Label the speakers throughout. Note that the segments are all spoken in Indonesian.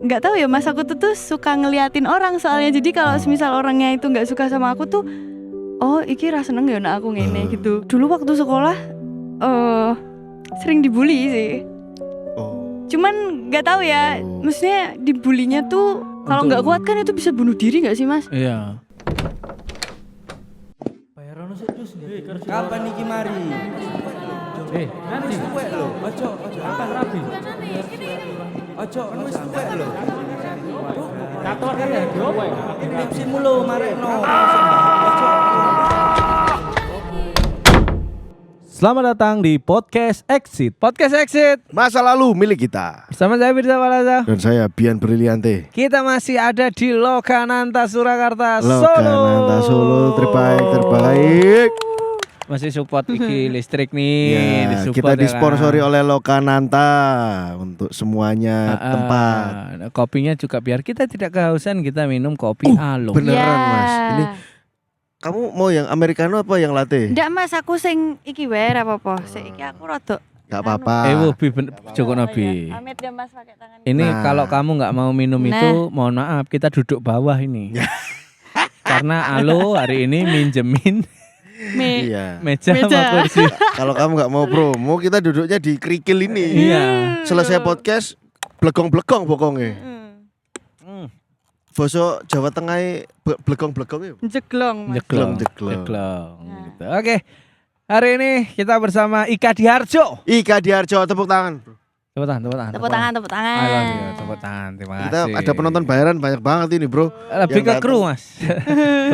Speaker 1: nggak tahu ya Mas, aku tuh suka ngeliatin orang soalnya. Jadi kalau misal orangnya itu nggak suka sama aku tuh, oh iki ra seneng ya nek aku ngene gitu. Dulu waktu sekolah sering dibully sih. Cuman nggak tahu ya, maksudnya dibulinya tuh kalau nggak kuat kan itu bisa bunuh diri nggak sih Mas?
Speaker 2: Iya.
Speaker 3: Kapan iki mari?
Speaker 2: Nanti
Speaker 3: Suwe lho. Ojo
Speaker 2: kapan rabi?
Speaker 3: Ojo wis suwe lho.
Speaker 2: Kator kan ya diopo ya?
Speaker 3: Skripsimu lho marekno.
Speaker 2: Selamat datang di Podcast Exit. Podcast Exit
Speaker 4: Masa lalu milik kita.
Speaker 2: bersama saya Firza Walaza.
Speaker 4: Dan saya Bian Briliante.
Speaker 2: Kita masih ada di Lokananta Surakarta,
Speaker 4: Lokananta Solo terbaik.
Speaker 2: Masih support iki listrik nih.
Speaker 4: Ya,
Speaker 2: disupport
Speaker 4: kita
Speaker 2: ya
Speaker 4: disponsori
Speaker 2: kan?
Speaker 4: oleh Lokananta untuk semuanya tempat.
Speaker 2: Kopinya juga biar kita tidak kehausan, kita minum kopi Alum.
Speaker 4: Beneran Mas. Ini kamu mau yang americano apa yang latte?
Speaker 1: Ndak Mas, aku sing iki wae ra apa-apa. Sik iki aku rodok.
Speaker 4: Gak apa-apa.
Speaker 2: Cukup Nabi.
Speaker 1: Amit ya Mas pakai tangan.
Speaker 2: Ini
Speaker 4: Nah.
Speaker 2: kalau kamu nggak mau minum itu, mohon maaf, kita duduk bawah ini. Karena Alo hari ini minjemin
Speaker 4: Iya.
Speaker 2: meja sama kursi.
Speaker 4: Kalau kamu nggak mau promo, kita duduknya di kerikil ini.
Speaker 2: Iya.
Speaker 4: Selesai podcast, blegong-blegong pokoknya. Boso Jawa Tengah blegong-blegong ya.
Speaker 1: Jeglong Mas.
Speaker 4: Jeglong.
Speaker 2: Gitu. Oke. Hari ini kita bersama Ika Diharjo.
Speaker 4: Ika Diharjo, tepuk tangan.
Speaker 2: Tepuk tangan.
Speaker 1: Tepuk tangan.
Speaker 2: I love you, tepuk tangan. Terima kasih.
Speaker 4: Kita ada penonton bayaran banyak banget ini, Bro.
Speaker 2: Lebih ke
Speaker 4: yang
Speaker 2: kru, Mas.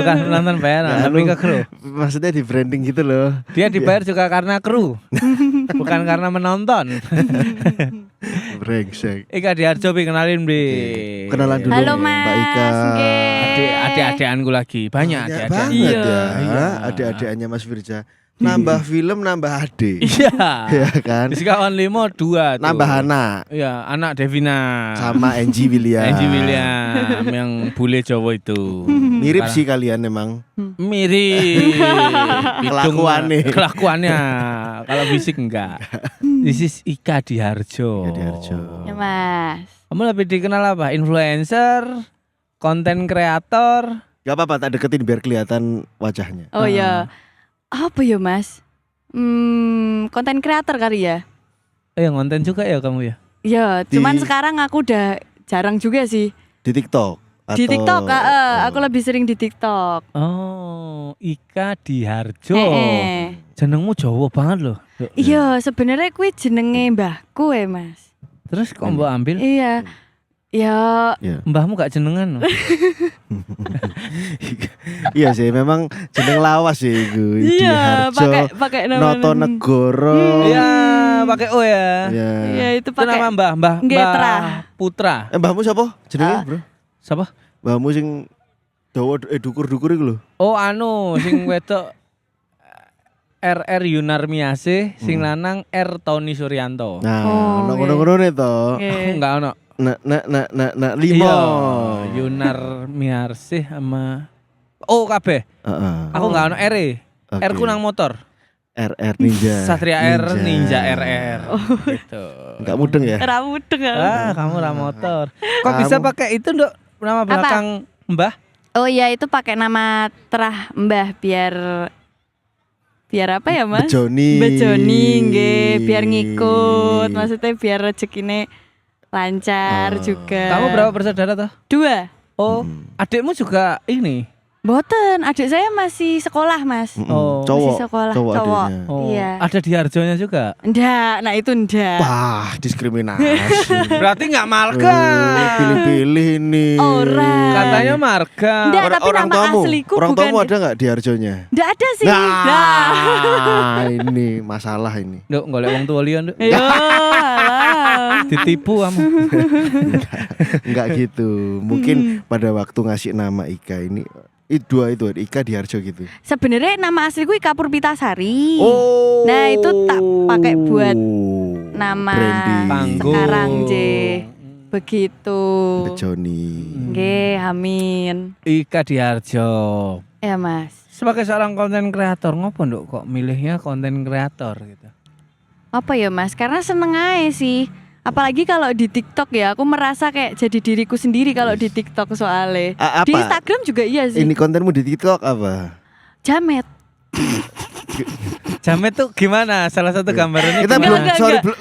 Speaker 2: Bukan penonton bayaran, lebih ke kru.
Speaker 4: Maksudnya di branding gitu loh.
Speaker 2: Dia dibayar juga karena kru. Bukan karena menonton.
Speaker 4: Brengsek.
Speaker 2: Ika Diharjo, kenalin, Bi.
Speaker 4: Kenalan dulu
Speaker 1: Halo
Speaker 4: Mbak
Speaker 1: Mas.
Speaker 4: Ika.
Speaker 2: Adik-adikanku lagi. Banyak
Speaker 4: Banyak
Speaker 2: adik-adik.
Speaker 4: banget ya.
Speaker 2: Iya.
Speaker 4: Adik-adikannya Mas Firza. Nambah film, nambah adik.
Speaker 2: Iya.
Speaker 4: Ya kan?
Speaker 2: Di sekawan 5 2 tuh.
Speaker 4: Nambah anak.
Speaker 2: Iya, anak Devina.
Speaker 4: Sama Angie William.
Speaker 2: Angie William yang bule Jawa itu.
Speaker 4: Mirip sih kalian emang.
Speaker 2: Mirip.
Speaker 4: Kelakuannya.
Speaker 2: Kelakuannya. Kalau fisik enggak. This is Ika Diharjo.
Speaker 4: Ika Diharjo.
Speaker 1: Ya Mas.
Speaker 2: Kamu lebih dikenal apa? Influencer, konten kreator.
Speaker 4: Gak apa-apa, tak deketin biar kelihatan wajahnya.
Speaker 1: Oh ya. Apa ya Mas? Konten kreator kali ya.
Speaker 2: Yang konten juga ya kamu ya?
Speaker 1: Ya, cuman
Speaker 4: Di-
Speaker 1: sekarang aku udah jarang juga sih.
Speaker 4: Di TikTok.
Speaker 1: Di TikTok, aku lebih sering di TikTok.
Speaker 2: Oh, Ika Diharjo. Jenengmu Jawa banget loh.
Speaker 1: Iya, sebenarnya kuwi jenenge mbahku ya, Mas.
Speaker 2: Terus kok mbak ambil?
Speaker 1: Iya. Ya,
Speaker 2: Mbahmu gak jenengan loh.
Speaker 4: Iya sih, memang jeneng lawas sih iku.
Speaker 1: iya,
Speaker 4: Diharjo
Speaker 1: pakai nama.
Speaker 4: Noto Negoro.
Speaker 2: Iya, pakai O ya.
Speaker 4: Iya.
Speaker 1: Iya, itu
Speaker 2: Itu nama
Speaker 1: pakai
Speaker 2: Mbah
Speaker 1: Ngetra.
Speaker 2: Putra.
Speaker 4: Mbahmu siapa? Jenenge, Bro?
Speaker 2: Siapa?
Speaker 4: Mbahmu sing dawa dukur-dukur iku lho.
Speaker 2: Oh, anu sing wedok RR Yunarmiase, sing lanang R Tony Suryanto.
Speaker 4: Nah,
Speaker 1: Oh,
Speaker 4: ono
Speaker 1: oke.
Speaker 4: ngono-ngono to.
Speaker 2: Aku enggak ono.
Speaker 4: Limo.
Speaker 2: Iya, Yunarmiase sama kabeh.
Speaker 4: Heeh.
Speaker 2: Aku enggak ono R.
Speaker 4: Oke.
Speaker 2: R ku nang motor.
Speaker 4: RR Ninja.
Speaker 2: Satria R Ninja RR. Gitu.
Speaker 4: Enggak mudeng ya?
Speaker 1: Ra mudeng.
Speaker 2: Kamu ra motor. Kok
Speaker 4: Kamu-
Speaker 2: bisa pakai itu, Nduk? Nama belakang Mbah?
Speaker 1: Oh iya, itu pakai nama terah Mbah biar apa ya, Mas? Bejoni nggih, biar ngikut. Maksudnya biar rezekine lancar juga.
Speaker 2: Kamu berapa bersaudara toh?
Speaker 1: 2.
Speaker 2: Oh, adikmu juga ini.
Speaker 1: Boten, adik saya masih sekolah, Mas.
Speaker 2: Oh,
Speaker 4: cowok.
Speaker 1: Masih sekolah,
Speaker 4: Cowok
Speaker 1: cowok.
Speaker 4: adiknya.
Speaker 2: Oh,
Speaker 1: Iya.
Speaker 2: ada di Harjonya juga.
Speaker 1: Ndak, nah itu ndak.
Speaker 4: Wah, diskriminasi.
Speaker 2: Berarti nggak marga.
Speaker 4: Pilih-pilih ini.
Speaker 1: Ora.
Speaker 2: Katanya marga.
Speaker 1: Ndak, tapi
Speaker 4: Orang
Speaker 1: nama
Speaker 4: tuamu,
Speaker 1: asliku
Speaker 4: orang
Speaker 1: bukan.
Speaker 4: tuamu ada nggak di Harjonya?
Speaker 1: Ndak ada sih.
Speaker 4: Nah, ini masalah ini.
Speaker 2: Nduk, golek wong tua liya, Nduk.
Speaker 1: Yo, alah.
Speaker 2: Ditipu kamu.
Speaker 4: Enggak gitu. Mungkin pada waktu ngasih nama Ika ini dua itu Ika Diharjo gitu.
Speaker 1: Sebenarnya nama asliku Ika Purpitasari.
Speaker 4: Oh.
Speaker 1: Nah, itu tak pakai buat nama
Speaker 4: branding.
Speaker 2: Panggung.
Speaker 1: sekarang, J. Begitu.
Speaker 4: Bejoni.
Speaker 1: Nggih, amin.
Speaker 2: Ika Diharjo.
Speaker 1: Ya, Mas.
Speaker 2: Sebagai seorang konten kreator, ngopo Nduk kok milihnya konten kreator gitu?
Speaker 1: Apa ya, Mas? Karena seneng aja sih. Apalagi kalau di TikTok ya, aku merasa kayak jadi diriku sendiri kalau di TikTok soalnya.
Speaker 4: Apa?
Speaker 1: Di Instagram juga iya sih.
Speaker 4: Ini kontenmu di TikTok apa?
Speaker 1: Jamet.
Speaker 2: Jamet tuh gimana? Salah satu gambarannya
Speaker 4: Kita
Speaker 2: gimana?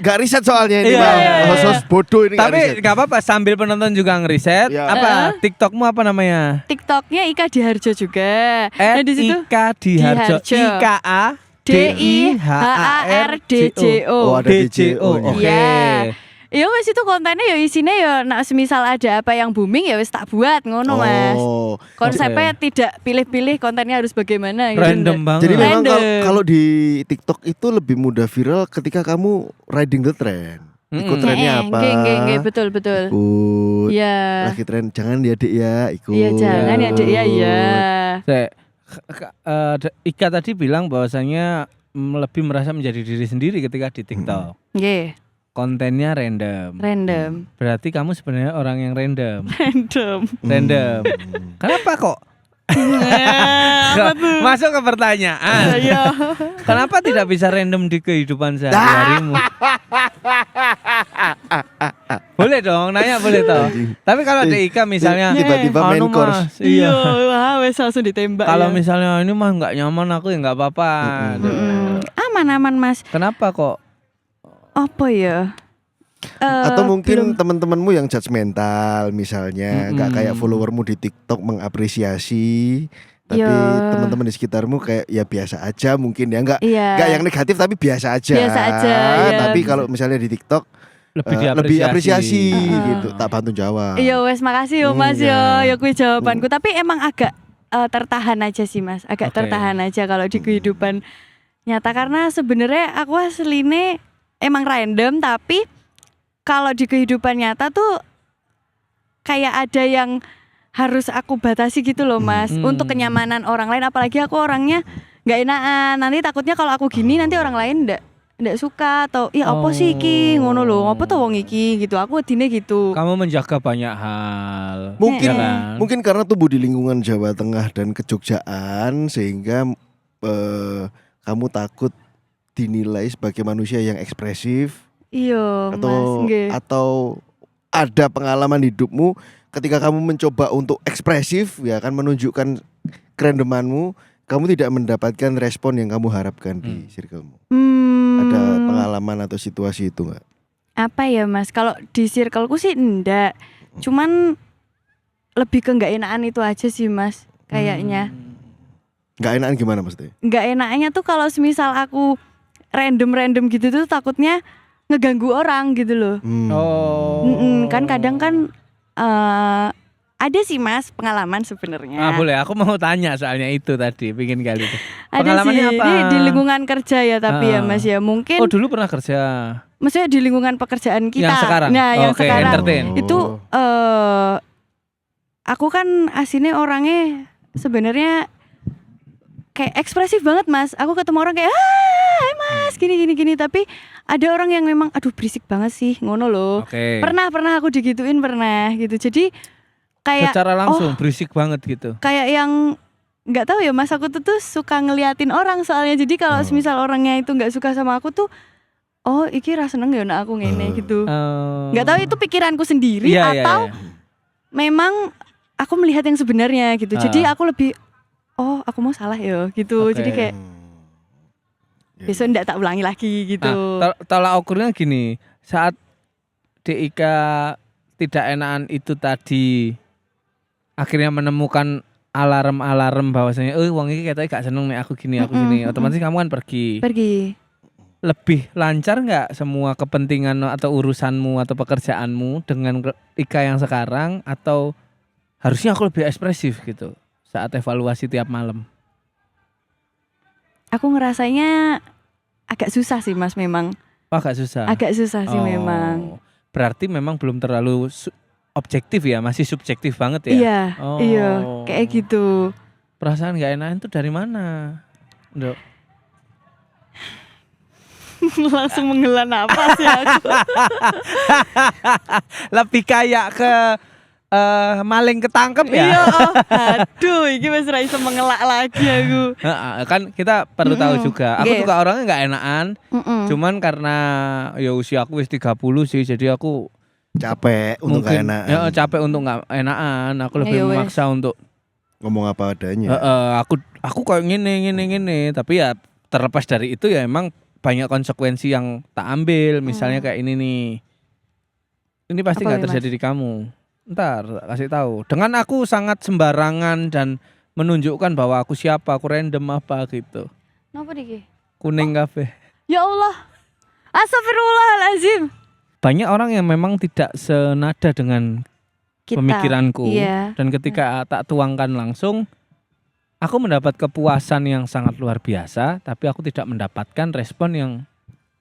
Speaker 4: gak riset soalnya ini,
Speaker 2: Iya,
Speaker 4: Bang.
Speaker 2: iya, iya.
Speaker 4: Host bodoh ini gak
Speaker 2: Tapi
Speaker 4: riset.
Speaker 2: gak apa-apa sambil penonton juga ngeriset.
Speaker 4: Ya.
Speaker 2: Apa? TikTokmu apa namanya?
Speaker 1: TikToknya Ika Diharjo juga. Nah di situ
Speaker 2: Ika Diharjo.
Speaker 1: Diharjo.
Speaker 2: IKA
Speaker 1: DIHARDJO.
Speaker 4: Oh, ada DJO -nya.
Speaker 2: Oke.
Speaker 1: Iya. Ya wes itu kontennya ya isinya ya nak semisal ada apa yang booming ya wes tak buat ngono Mas.
Speaker 4: Oh.
Speaker 1: Konsepnya tidak pilih-pilih kontennya harus bagaimana gitu.
Speaker 2: Random banget.
Speaker 4: Jadi memang
Speaker 1: Random.
Speaker 4: kalau di TikTok itu lebih mudah viral ketika kamu riding the trend. Ikut trennya apa?
Speaker 1: Nggih, betul.
Speaker 4: Ikut.
Speaker 1: Iya.
Speaker 4: Lagi tren, jangan ya Dek ya, ikut.
Speaker 1: Iya jangan ya Dek ya iya.
Speaker 2: Ika tadi bilang bahwasanya lebih merasa menjadi diri sendiri ketika di TikTok.
Speaker 1: Nggih,
Speaker 2: Kontennya random.
Speaker 1: random.
Speaker 2: Berarti kamu sebenarnya orang yang random.
Speaker 1: Random.
Speaker 2: Random. Kenapa kok?
Speaker 1: Apa tuh?
Speaker 2: Masuk ke pertanyaan.
Speaker 1: Iya.
Speaker 2: Kenapa tidak bisa random di kehidupan sehari-harimu? Boleh dong, nanya boleh toh. Tapi kalau di Ika misalnya
Speaker 4: Tiba-tiba main
Speaker 2: anu,
Speaker 4: course.
Speaker 2: Mas, iya.
Speaker 1: Wah, wes langsung ditembak.
Speaker 2: Kalau
Speaker 1: ya.
Speaker 2: misalnya ini mah nggak nyaman aku ya nggak apa-apa.
Speaker 1: Aman Mas.
Speaker 2: Kenapa kok?
Speaker 1: Apa ya?
Speaker 4: Atau mungkin
Speaker 1: belum-
Speaker 4: teman-temanmu yang judgmental misalnya, nggak kayak followermu di TikTok mengapresiasi, tapi
Speaker 1: Ya.
Speaker 4: teman-teman di sekitarmu kayak ya biasa aja mungkin ya, nggak
Speaker 1: Iya.
Speaker 4: yang negatif tapi biasa aja.
Speaker 1: Biasa aja, ya.
Speaker 4: Tapi kalau misalnya di TikTok
Speaker 2: Lebih
Speaker 4: lebih apresiasi
Speaker 1: Heeh.
Speaker 4: gitu, tak bantu jawab.
Speaker 1: Iya wes makasih yo Mas
Speaker 4: Iya.
Speaker 1: yo kuwi jawabanku. Tapi emang agak tertahan aja sih Mas. Agak
Speaker 2: Oke.
Speaker 1: tertahan aja kalau di kehidupan nyata karena sebenarnya aku asline emang random tapi kalau di kehidupan nyata tuh kayak ada yang harus aku batasi gitu loh Mas untuk kenyamanan orang lain apalagi aku orangnya nggak enakan nanti takutnya kalau aku gini nanti orang lain ndak suka atau ya apa sih iki ngono loh apa tuh wong iki gitu aku dine gitu.
Speaker 2: Kamu menjaga banyak hal.
Speaker 4: Mungkin
Speaker 2: ya kan?
Speaker 4: mungkin karena tumbuh di lingkungan Jawa Tengah dan Kejogjaan sehingga kamu takut dinilai sebagai manusia yang ekspresif
Speaker 1: Iya Mas nggih.
Speaker 4: atau ada pengalaman hidupmu ketika kamu mencoba untuk ekspresif ya kan menunjukkan kerendemanmu, kamu tidak mendapatkan respon yang kamu harapkan di circlemu. Ada pengalaman atau situasi itu enggak?
Speaker 1: Apa ya Mas kalau di circleku sih enggak cuman lebih ke nggak enakan itu aja sih Mas kayaknya.
Speaker 4: Enggak enakan gimana maksudnya?
Speaker 1: Nggak enaknya tuh kalau semisal aku random gitu tuh takutnya ngeganggu orang gitu loh.
Speaker 2: Oh.
Speaker 1: Kan kadang kan ada sih Mas pengalaman sebenarnya.
Speaker 2: Boleh, aku mau tanya soalnya itu tadi, pingin kali itu.
Speaker 1: Ada sih
Speaker 2: Pengalamannya apa?
Speaker 1: ini di lingkungan kerja ya tapi ya Mas ya mungkin.
Speaker 2: Oh, dulu pernah kerja.
Speaker 1: Maksudnya di lingkungan pekerjaan kita.
Speaker 2: Yang sekarang?
Speaker 1: Nah, yang
Speaker 2: Oke,
Speaker 1: sekarang
Speaker 2: entertain.
Speaker 1: itu aku kan aslinya orangnya sebenarnya kayak ekspresif banget Mas. Aku ketemu orang kayak hai Mas gini tapi ada orang yang memang aduh berisik banget sih ngono loh.
Speaker 2: Oke.
Speaker 1: Pernah aku digituin pernah gitu. Jadi kayak
Speaker 2: Secara langsung berisik banget gitu.
Speaker 1: kayak yang nggak tahu ya Mas aku tuh suka ngeliatin orang soalnya. Jadi kalau semisal orangnya itu nggak suka sama aku tuh oh iki ra seneng ya nek aku ngene gitu. Nggak tahu itu pikiranku sendiri
Speaker 2: Iya, iya,
Speaker 1: atau
Speaker 2: iya.
Speaker 1: memang aku melihat yang sebenarnya gitu. Jadi aku lebih oh aku mau salah ya gitu.
Speaker 2: Oke.
Speaker 1: Jadi kayak besok ndak tak ulangi lagi gitu.
Speaker 2: Nah, tolak ukurnya gini, saat DIK tidak enakan itu tadi akhirnya menemukan alarm bahwasanya wong iki katanya gak seneng nih aku gini otomatis kamu kan pergi. Lebih lancar nggak semua kepentingan atau urusanmu atau pekerjaanmu dengan Ika yang sekarang atau harusnya aku lebih ekspresif gitu saat evaluasi tiap malam?
Speaker 1: Aku ngerasanya agak susah sih Mas memang.
Speaker 2: Agak susah.
Speaker 1: Agak susah sih memang.
Speaker 2: Berarti memang belum terlalu objektif ya, masih subjektif banget ya.
Speaker 1: Iya, iya, kayak gitu.
Speaker 2: Perasaan nggak enakan itu dari mana, Nduk?
Speaker 1: Langsung menghela nafas ya aku.
Speaker 2: Lebih kayak ke maling ketangkep
Speaker 1: Iya,
Speaker 2: ya.
Speaker 1: aduh, ini wis ra iso mengelak lagi aku.
Speaker 2: Kan kita perlu tahu juga. Aku
Speaker 1: Yes.
Speaker 2: juga orangnya nggak enakan.
Speaker 1: Mm-mm.
Speaker 2: Cuman karena ya usia aku wis 30 sih, jadi aku
Speaker 4: Capek untuk gak
Speaker 2: mungkin
Speaker 4: enak.
Speaker 2: capek untuk nggak enakan. Aku lebih
Speaker 1: Ya wes.
Speaker 2: memaksa untuk
Speaker 4: Ngomong apa adanya.
Speaker 2: aku kayak gini. Tapi ya terlepas dari itu ya emang banyak konsekuensi yang tak ambil. Misalnya kayak ini nih. Ini pasti
Speaker 1: Apa
Speaker 2: nggak
Speaker 1: ya,
Speaker 2: terjadi di kamu. Ntar tak kasih tahu. Dengan aku sangat sembarangan dan menunjukkan bahwa aku siapa, aku random apa gitu.
Speaker 1: Napa niki?
Speaker 2: Kuning kafe.
Speaker 1: Ya Allah. Astagfirullahalazim.
Speaker 2: Banyak orang yang memang tidak senada dengan
Speaker 1: Kita.
Speaker 2: pemikiranku.
Speaker 1: Iya.
Speaker 2: Dan ketika tak tuangkan langsung, aku mendapat kepuasan yang sangat luar biasa, tapi aku tidak mendapatkan respon yang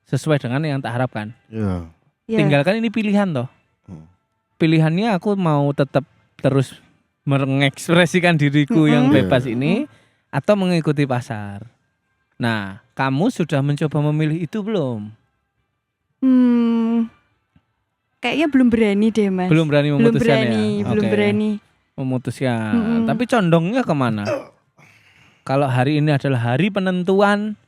Speaker 2: sesuai dengan yang tak harapkan.
Speaker 4: Iya.
Speaker 1: Iya.
Speaker 2: Tinggalkan ini pilihan toh.
Speaker 4: Hmm.
Speaker 2: Pilihannya aku mau tetap terus mengekspresikan diriku yang
Speaker 1: Mm-mm.
Speaker 2: bebas ini atau mengikuti pasar. Nah, kamu sudah mencoba memilih itu belum?
Speaker 1: Kayaknya belum berani deh, Mas.
Speaker 2: Belum berani
Speaker 1: Belum
Speaker 2: memutuskan
Speaker 1: berani,
Speaker 2: ya?
Speaker 1: belum
Speaker 2: Oke.
Speaker 1: berani.
Speaker 2: Memutuskan.
Speaker 1: Mm-mm.
Speaker 2: Tapi condongnya kemana? Kalau hari ini adalah hari penentuan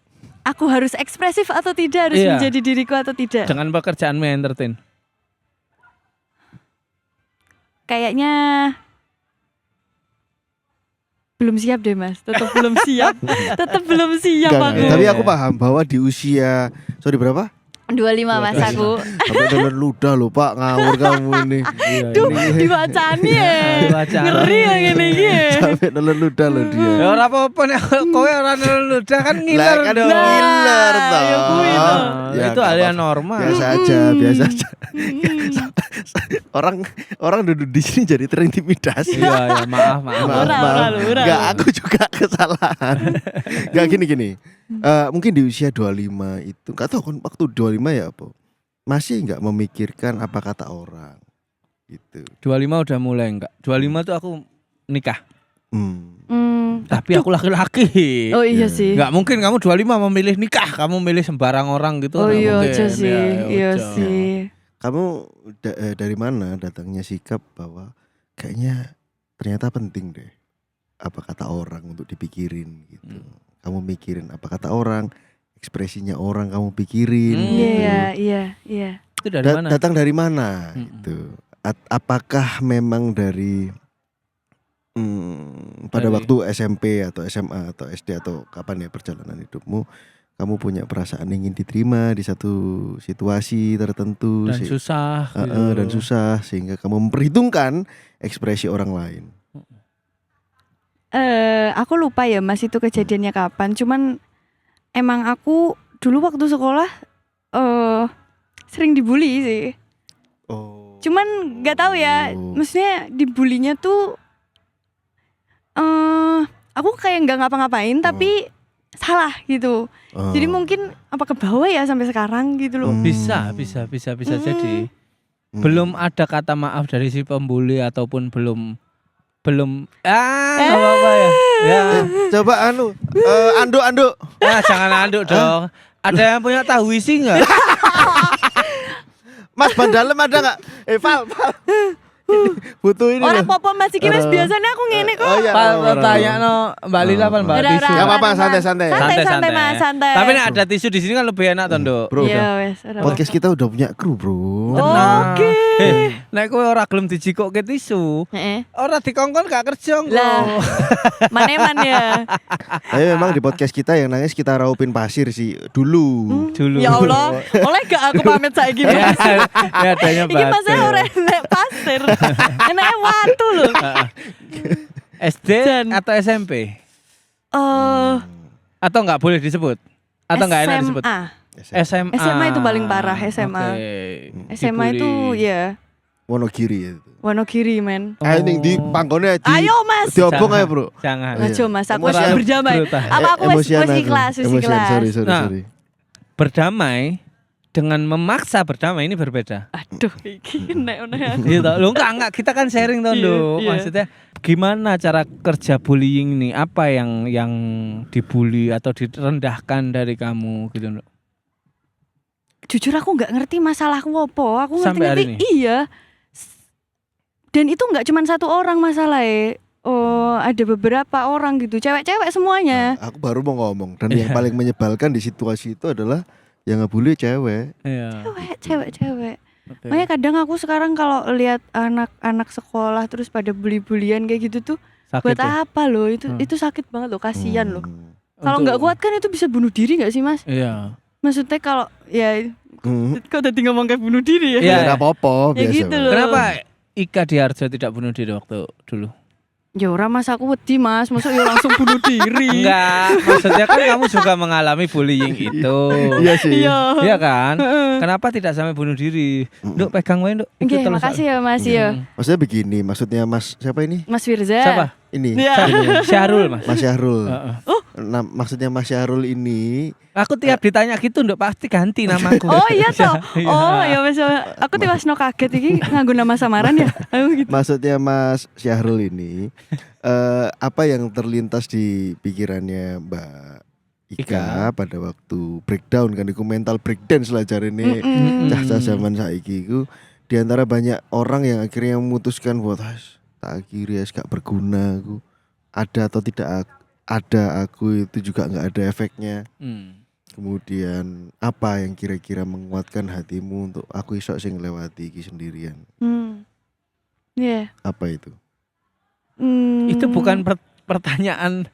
Speaker 1: Aku harus ekspresif atau tidak, harus
Speaker 2: Iya.
Speaker 1: menjadi diriku atau tidak.
Speaker 2: dengan pekerjaanmu yang entertain.
Speaker 1: Kayaknya belum siap deh, Mas. Tetap belum siap. Tetap belum siap
Speaker 4: Enggak,
Speaker 1: aku.
Speaker 4: tapi aku paham bahwa di usia berapa?
Speaker 1: 25 Mas aku.
Speaker 4: Sampai telan ludah loh Pak, ngawur kamu ini.
Speaker 1: Duh, diwacani ya.
Speaker 2: Diwacani.
Speaker 1: Ngeri ya gini iki.
Speaker 4: Sampai telan ludah loh dia.
Speaker 2: Ya ora apa-apa nek kowe ora ludah kan ngiler
Speaker 4: Lah, kan
Speaker 2: dong.
Speaker 4: ngiler toh.
Speaker 1: ya kuwi toh.
Speaker 4: Ya,
Speaker 2: Itu
Speaker 4: nggak
Speaker 2: hal yang
Speaker 4: apa-apa.
Speaker 2: normal.
Speaker 4: Biasa aja, biasa aja. Orang duduk di sini jadi terintimidasi.
Speaker 2: Iya, ya, maaf.
Speaker 1: Ora, ora.
Speaker 4: Enggak, aku juga kesalahan. Enggak gini. Mungkin di usia 25 itu, enggak tahu kan waktu 25 ya apa. Masih enggak memikirkan apa kata orang. Gitu.
Speaker 2: 25 udah mulai enggak? 25 tuh aku nikah. Tapi
Speaker 1: Aduh.
Speaker 2: aku laki-laki.
Speaker 1: Oh iya sih.
Speaker 2: Enggak mungkin kamu 25 memilih nikah, kamu milih sembarang orang gitu.
Speaker 1: Oh
Speaker 2: nggak
Speaker 1: iya
Speaker 2: mungkin.
Speaker 1: aja sih.
Speaker 2: Ya,
Speaker 1: Iya
Speaker 2: udah.
Speaker 1: sih.
Speaker 4: Kamu dari mana datangnya sikap bahwa kayaknya ternyata penting deh apa kata orang untuk dipikirin gitu. Kamu mikirin apa kata orang, ekspresinya orang kamu pikirin. gitu.
Speaker 1: Iya.
Speaker 2: Itu dari mana?
Speaker 4: Datang dari mana
Speaker 2: Mm-mm.
Speaker 4: gitu. Apakah memang dari pada
Speaker 2: Dari-
Speaker 4: waktu SMP atau SMA atau SD atau kapan ya perjalanan hidupmu kamu punya perasaan ingin diterima di satu situasi tertentu
Speaker 2: Dan susah gitu.
Speaker 4: dan susah sehingga kamu memperhitungkan ekspresi orang lain.
Speaker 1: Aku lupa ya Mas itu kejadiannya kapan. Cuman emang aku dulu waktu sekolah sering dibully sih.
Speaker 4: Oh.
Speaker 1: Cuman nggak tahu ya, maksudnya dibulinya tuh aku kayak nggak ngapa-ngapain tapi salah gitu. Jadi mungkin apa ke bawah ya sampai sekarang gitu loh.
Speaker 2: Bisa jadi. Belum ada kata maaf dari si pembuli ataupun belum nggak apa-apa ya. Ya.
Speaker 4: Coba anduk.
Speaker 2: Jangan anduk dong. Ada yang punya tahu isi enggak?
Speaker 4: Mas ban dalem ada enggak? Val. Butuh ini.
Speaker 1: Orang
Speaker 4: loh.
Speaker 1: popo masih kira biasanya aku ngene kok.
Speaker 4: Oh iya.
Speaker 2: Tanya no Mbak Lila apa Mbak
Speaker 1: Ora,
Speaker 2: tisu?
Speaker 1: ora,
Speaker 4: Nggak apa-apa,
Speaker 1: ora.
Speaker 4: santai-santai.
Speaker 1: Santai Mas, santai.
Speaker 2: Tapi nek ada tisu di sini kan lebih enak toh, Nduk.
Speaker 4: Bro,
Speaker 1: Iya wes. ora
Speaker 4: podcast kita udah punya kru, Bro.
Speaker 2: Tenang.
Speaker 1: Oke.
Speaker 2: Nek kowe ora gelem dijikokke tisu,
Speaker 1: apa-apa. Heeh.
Speaker 2: ora dikongkon gak kerja engko.
Speaker 1: Lah. Maneman ya.
Speaker 4: Tapi memang di podcast kita yang nangis kita raupin pasir sih dulu.
Speaker 2: Dulu.
Speaker 1: Ya Allah, oleh gak aku pamit saiki
Speaker 2: Ya,
Speaker 1: Mas.
Speaker 2: ya adanya
Speaker 1: Iki masih
Speaker 2: batin.
Speaker 1: ora enek pasir. Enake watu lho.
Speaker 2: SD
Speaker 1: Dan-
Speaker 2: atau SMP? Atau nggak boleh disebut? Atau nggak enak disebut? SMA.
Speaker 1: SMA itu paling parah, SMA.
Speaker 2: Oke.
Speaker 1: SMA itu
Speaker 2: Dibully.
Speaker 1: ya
Speaker 4: Wonogiri ya itu.
Speaker 1: Wonogiri men.
Speaker 4: Ayo ning di panggonnya di
Speaker 1: Ayo Mas.
Speaker 4: diobong aja, Bro.
Speaker 2: Jangan.
Speaker 1: Ajo Mas, aku wis
Speaker 4: Emosian.
Speaker 1: berdamai.
Speaker 2: Brutal.
Speaker 1: Apa aku wis
Speaker 4: Emosian aku.
Speaker 1: ikhlas, wis
Speaker 4: Emosian,
Speaker 1: ikhlas.
Speaker 2: Nah.
Speaker 4: sorry.
Speaker 2: Berdamai dengan memaksa berdamai ini berbeda.
Speaker 1: Aduh, iki nek-nek.
Speaker 2: Gitu. Lo enggak kita kan sharing toh,
Speaker 1: Iya,
Speaker 2: Nduk.
Speaker 1: iya.
Speaker 2: Maksudnya gimana cara kerja bullying nih? Apa yang dibully atau direndahkan dari kamu gitu, Nduk?
Speaker 1: Jujur aku nggak ngerti masalahku apa. Aku
Speaker 2: Sampai hari
Speaker 1: ngerti-ngerti iya. Dan itu nggak cuma satu orang masalahnya. Oh, ada beberapa orang gitu, cewek-cewek semuanya.
Speaker 4: Nah, aku baru mau ngomong dan yang paling menyebalkan di situasi itu adalah yang ngebully cewek.
Speaker 2: Iya.
Speaker 1: Cewek.
Speaker 2: Oke.
Speaker 1: Makanya kadang aku sekarang kalau lihat anak-anak sekolah terus pada bully-bulian kayak gitu tuh,
Speaker 2: Sakit
Speaker 1: buat
Speaker 2: ya?
Speaker 1: apa loh? Itu sakit banget loh, kasihan loh.
Speaker 4: Hmm.
Speaker 1: Kalau nggak kuat kan itu bisa bunuh diri nggak sih Mas?
Speaker 2: Iya.
Speaker 1: Maksudnya kalau ya
Speaker 4: Hmm.
Speaker 1: kok tadi ngomong kayak bunuh diri ya?
Speaker 2: Iya.
Speaker 4: Ya apa-apa
Speaker 1: Ya
Speaker 4: biasa.
Speaker 1: gitu
Speaker 4: Mas.
Speaker 1: loh.
Speaker 2: Kenapa Ika Diharjo tidak bunuh diri waktu dulu?
Speaker 1: Ya ora Mas, aku wedi Mas, masa ya langsung bunuh diri.
Speaker 2: Enggak, maksudnya kan kamu juga mengalami bullying itu.
Speaker 4: Iya sih.
Speaker 1: Iya.
Speaker 2: Iya kan? Kenapa tidak sampai bunuh diri? Nduk pegang wae, Nduk. Ikut
Speaker 1: Oke,
Speaker 2: terus.
Speaker 1: makasih ya Mas ya.
Speaker 4: Maksudnya begini, maksudnya Mas siapa ini?
Speaker 1: Mas Firza.
Speaker 2: Siapa?
Speaker 4: Ini.
Speaker 1: Iya.
Speaker 2: Syahrul, Mas.
Speaker 4: Mas Syahrul.
Speaker 2: Heeh.
Speaker 4: Nah, maksudnya Mas Syahrul ini
Speaker 2: Aku tiap ditanya gitu Nduk pasti ganti namaku.
Speaker 1: Oh iya toh.
Speaker 2: Iya.
Speaker 1: Oh ya Mas, aku tiwasno kaget iki nganggo nama samaran ya. Ayo gitu.
Speaker 4: maksudnya Mas Syahrul ini apa yang terlintas di pikirannya Mbak Ika pada waktu breakdown kan iku mental breakdown selajar ini cah-cah zaman saiki iku di antara banyak orang yang akhirnya memutuskan buat tak kira gak berguna aku ada atau tidak ada aku itu juga nggak ada efeknya. Kemudian apa yang kira-kira menguatkan hatimu untuk aku iso sing nglewati iki sendirian?
Speaker 1: Iya.
Speaker 4: Apa itu?
Speaker 2: Itu bukan pertanyaan